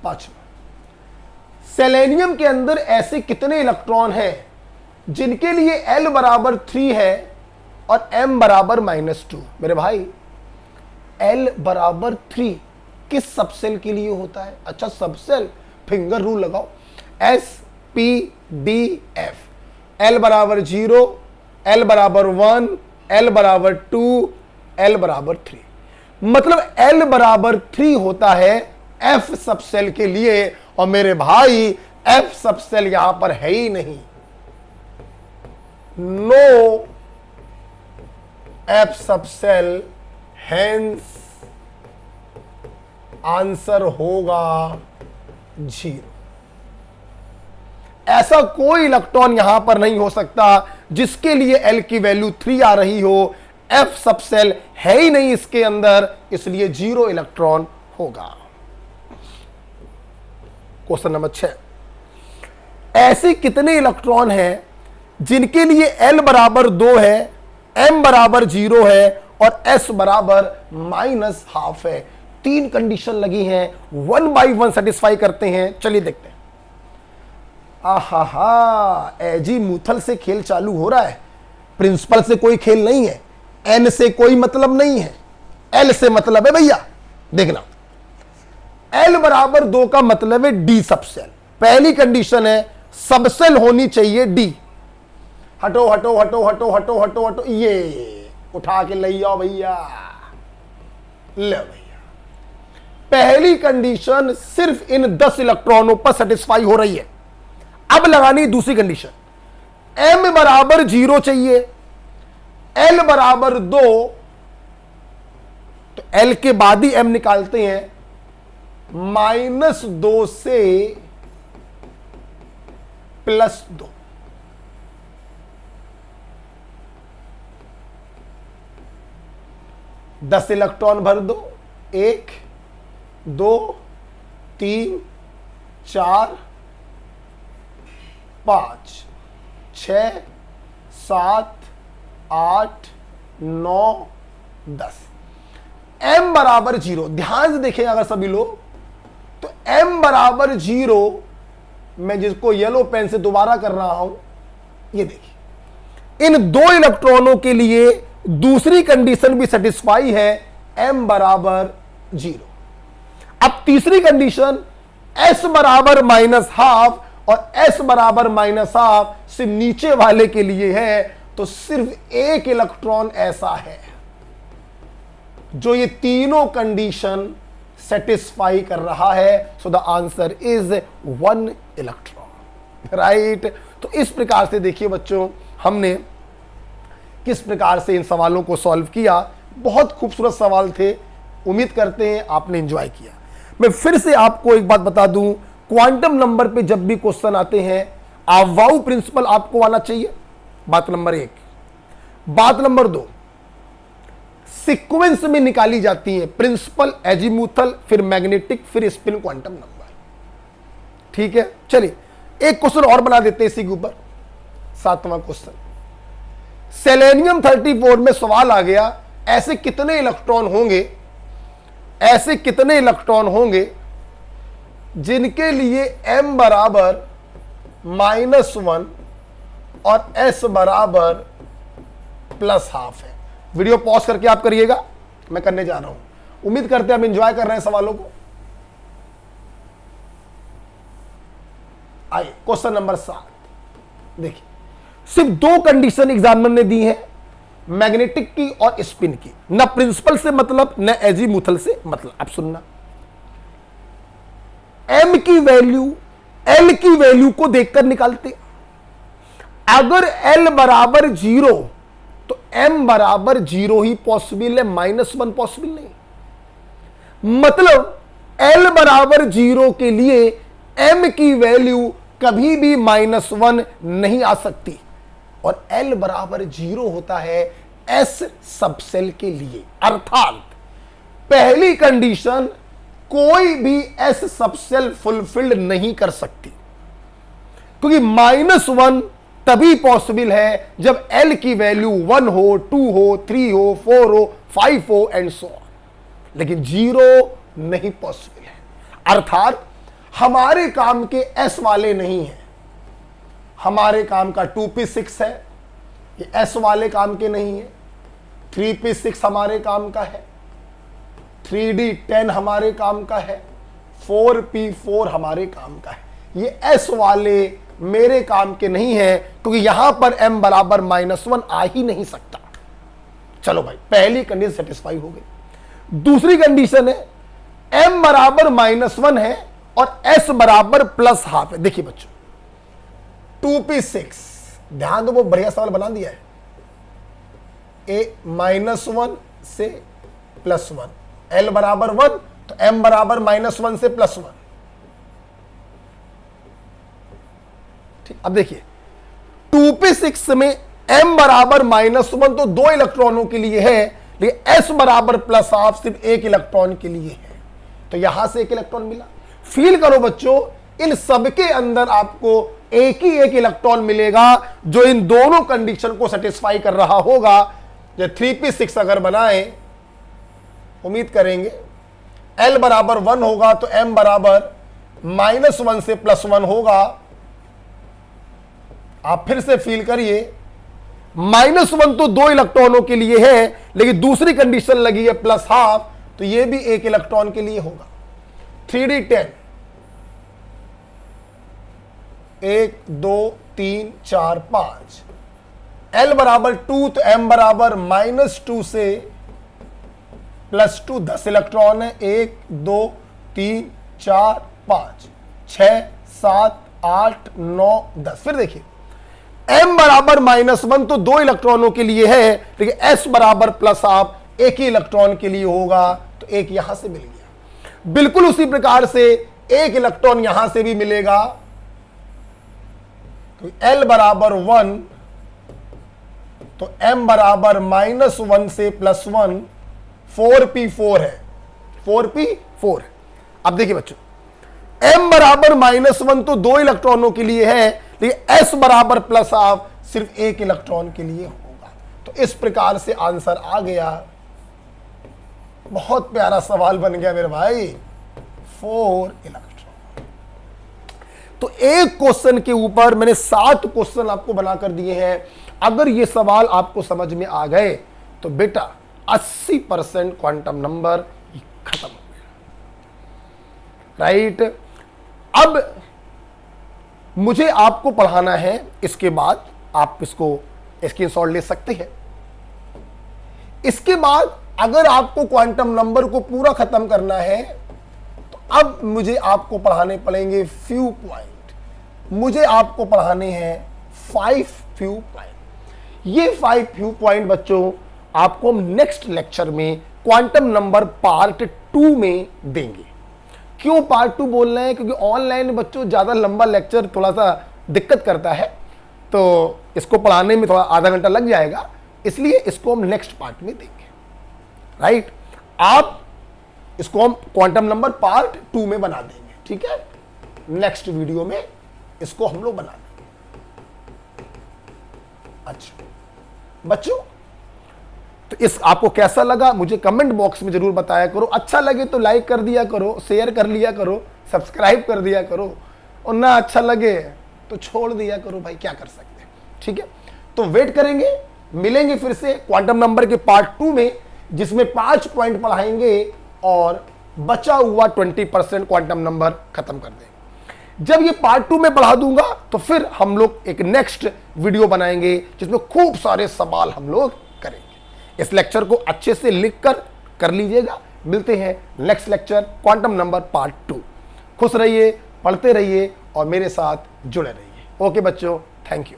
5वां, सेलेनियम के अंदर ऐसे कितने इलेक्ट्रॉन हैं जिनके लिए L बराबर 3 है और M बराबर -2? मेरे भाई L बराबर 3 किस सबसेल के लिए होता है? अच्छा सबसेल, फिंगर रूल लगाओ, SPDF। L बराबर 0, L बराबर 1, L बराबर 2, L बराबर 3। मतलब L बराबर 3 होता है F सबसेल के लिए। और मेरे भाई F सबसेल यहां पर है ही नहीं, no F subshell, hence answer होगा 0। ऐसा कोई इलेक्ट्रॉन यहां पर नहीं हो सकता जिसके लिए L की वैल्यू 3 आ रही हो। F सबसेल है ही नहीं इसके अंदर, इसलिए 0 इलेक्ट्रॉन होगा। क्वेश्चन नंबर 6, ऐसे कितने इलेक्ट्रॉन हैं जिनके लिए L बराबर 2 है, M बराबर 0 है और S बराबर -12 है? 3 कंडीशन लगी हैं, 1 बाई 1 सेटिस्फाई करते हैं। चलिए देखते हैं। आहा, एजीमुथल से खेल चालू हो रहा है। प्रिंसिपल से कोई खेल नहीं है, N से कोई मतलब नहीं है, L से मतलब है भैया। देखना L बराबर 2 का मतलब है D सबसेल। पहली कंडीशन है सबसेल होनी चाहिए D। हटो हटो हटो हटो हटो हटो हटो, ये उठा के ले आओ भैया, ले भैया। पहली कंडीशन सिर्फ इन 10 इलेक्ट्रॉनों पर सेटिस्फाई हो रही है। अब लगानी दूसरी कंडीशन, M बराबर 0 चाहिए, L बराबर 2, तो L के बाद ही M निकालते हैं, -2 से +2। दस इलेक्ट्रॉन भर दो, 1 2 3 4 5 6 7 8 9 10। M बराबर 0, ध्यान से देखें अगर सभी लोग, तो M बराबर 0, मैं जिसको येलो पेन से दोबारा कर रहा हूं, ये देखिए इन 2 इलेक्ट्रॉनों के लिए दूसरी कंडीशन भी सेटिस्फाई है, M बराबर 0। अब तीसरी कंडीशन S बराबर -12 और S बराबर -12 सिर्फ नीचे वाले के लिए है, तो सिर्फ एक इलेक्ट्रॉन ऐसा है जो ये तीनों कंडीशन सेटिस्फाई कर रहा है। So the answer is 1 electron, right. तो इस प्रकार से देखिए बच्चों, हमने किस प्रकार से इन सवालों को सॉल्व किया। बहुत खूबसूरत सवाल थे, उम्मीद करते हैं आपने एंजॉय किया। मैं फिर से आपको एक बात बता दूं, क्वांटम नंबर पे जब भी क्वेश्चन आते हैं, अवाऊ प्रिंसिपल आपको आना चाहिए, बात नंबर 1। बात नंबर 2, सीक्वेंस में निकाली जाती है प्रिंसिपल, एजीमुथल, फिर मैग्नेटिक, फिर स्पिन क्वांटम नंबर। ठीक है, चलिए एक क्वेश्चन और बना देते हैं इसी के ऊपर, 7वां क्वेश्चन। सेलेनियम 34 में सवाल आ गया, ऐसे कितने इलेक्ट्रॉन होंगे, ऐसे कितने इलेक्ट्रॉन होंगे जिनके लिए M बराबर -1 और S बराबर +12 है। वीडियो पॉज करके आप करिएगा, मैं करने जा रहा हूं। उम्मीद करते हैं आप एंजॉय कर रहे हैं सवालों को। आइए क्वेश्चन नंबर 7 देखिए, सिर्फ 2 कंडीशन एग्जामिनर ने दी है, मैग्नेटिक की और स्पिन की, न प्रिंसिपल से मतलब न एजीमुथल से मतलब। अब सुनना, M की वैल्यू L की वैल्यू को देखकर निकालते। अगर L बराबर 0 तो M बराबर 0 ही पॉसिबल है, -1 पॉसिबल नहीं। मतलब L बराबर 0 के लिए M की वैल्यू कभी भी -1 नहीं आ सकती, और L बराबर 0 होता है S सबसेल के लिए। अर्थात पहली कंडीशन कोई भी S सबसेल फुलफिल्ड नहीं कर सकती, क्योंकि -1 तभी पॉसिबल है जब L की वैल्यू 1 हो, 2 हो, 3 हो, 4 हो, 5 हो एंड सो ऑन, लेकिन 0 नहीं पॉसिबल है। अर्थात हमारे काम के S वाले नहीं है, हमारे काम का 2p6 है, ये S वाले काम के नहीं है। 3p6 हमारे काम का है, 3d10 हमारे काम का है, 4p4 हमारे काम का है। ये S वाले मेरे काम के नहीं है, क्योंकि यहां पर M बराबर -1 आ ही नहीं सकता। चलो भाई, पहली कंडीशन सेटिस्फाई हो गई। दूसरी कंडीशन है M बराबर -1 है और S बराबर +12 है। देखिए बच्चों, 2p6, ध्यान दो, वो बढ़िया सवाल बना दिया है। -1 से +1, L बराबर 1 तो M बराबर -1 से +1। ठीक, अब देखिए 2p6 में M बराबर -1 तो 2 इलेक्ट्रॉनों के लिए है, लेकिन S बराबर +12 सिर्फ 1 इलेक्ट्रॉन के लिए है, तो यहां से 1 इलेक्ट्रॉन मिला। फील करो बच्चों, इन सबके अंदर आपको एक ही एक इलेक्ट्रॉन मिलेगा जो इन दोनों कंडीशन को सेटिस्फाई कर रहा होगा। जब 3p6 अगर बनाए, उम्मीद करेंगे L बराबर 1 होगा तो M बराबर -1 से +1 होगा। आप फिर से फील करिए, -1 तो 2 इलेक्ट्रॉनों के लिए है, लेकिन दूसरी कंडीशन लगी है +12, तो यह भी 1 इलेक्ट्रॉन के लिए होगा। 3d10, 1 2 3 4 5, L बराबर 2 तो M बराबर -2 से +2, 10 इलेक्ट्रॉन है, 1 2 3 4 5 6 7 8 9 10। फिर देखिए M बराबर -1 तो 2 इलेक्ट्रॉनों के लिए है, लेकिन S बराबर प्लस आप एक ही इलेक्ट्रॉन के लिए होगा, तो एक यहां से मिल गया। बिल्कुल उसी प्रकार से एक इलेक्ट्रॉन यहां से भी मिलेगा, तो L बराबर 1 तो M बराबर -1 से +1, 4p4 है, 4p4 है। अब देखिए बच्चों, M बराबर -1 तो 2 इलेक्ट्रॉनों के लिए है, लेकिन S बराबर प्लस आप सिर्फ एक इलेक्ट्रॉन के लिए होगा। तो इस प्रकार से आंसर आ गया। बहुत प्यारा सवाल बन गया मेरे भाई, 4 इलेक्ट्रॉन। तो एक क्वेश्चन के ऊपर मैंने 7 क्वेश्चन आपको बनाकर दिए हैं। अगर ये सवाल आपको समझ में आ गए तो बेटा 80% क्वांटम नंबर खत्म हो गया, राइट। अब मुझे आपको पढ़ाना है, इसके बाद आप इसको स्क्रीनशॉट ले सकते हैं। इसके बाद अगर आपको क्वांटम नंबर को पूरा खत्म करना है तो अब मुझे आपको पढ़ाने पड़ेंगे फ्यू पॉइंट। मुझे आपको पढ़ाने हैं 5 फ्यू पॉइंट। ये 5 फ्यू पॉइंट बच्चों आपको हम नेक्स्ट लेक्चर में क्वांटम नंबर पार्ट 2 में देंगे। क्यों पार्ट 2 बोल रहे हैं? क्योंकि ऑनलाइन बच्चों ज्यादा लंबा लेक्चर थोड़ा सा दिक्कत करता है, तो इसको पढ़ाने में थोड़ा आधा घंटा लग जाएगा, इसलिए इसको हम नेक्स्ट पार्ट में देंगे, राइट। आप इसको हम क्वांटम नंबर पार्ट 2 में बना देंगे, ठीक है। नेक्स्ट वीडियो में इसको हम लोग बना देंगे। अच्छा बच्चों, तो इस आपको कैसा लगा मुझे कमेंट बॉक्स में जरूर बताया करो। अच्छा लगे तो लाइक कर दिया करो, शेयर कर लिया करो, सब्सक्राइब कर दिया करो, और ना अच्छा लगे तो छोड़ दिया करो भाई, क्या कर सकते हैं, ठीक है। तो वेट करेंगे, मिलेंगे फिर से क्वांटम नंबर के पार्ट 2 में, जिसमें 5 पॉइंट पढ़ाएंगे और बचा हुआ 20% क्वांटम नंबर खत्म कर देंगे। जब ये पार्ट 2 में पढ़ा दूंगा तो फिर हम लोग एक नेक्स्ट वीडियो बनाएंगे जिसमें खूब सारे सवाल हम लोग करेंगे। इस लेक्चर को अच्छे से लिख कर लीजिएगा। मिलते हैं next lecture quantum number part 2। खुश रहिए, पढ़ते रहिए और मेरे साथ जुड़े रहिए। ओके बच्चों, थैंक यू।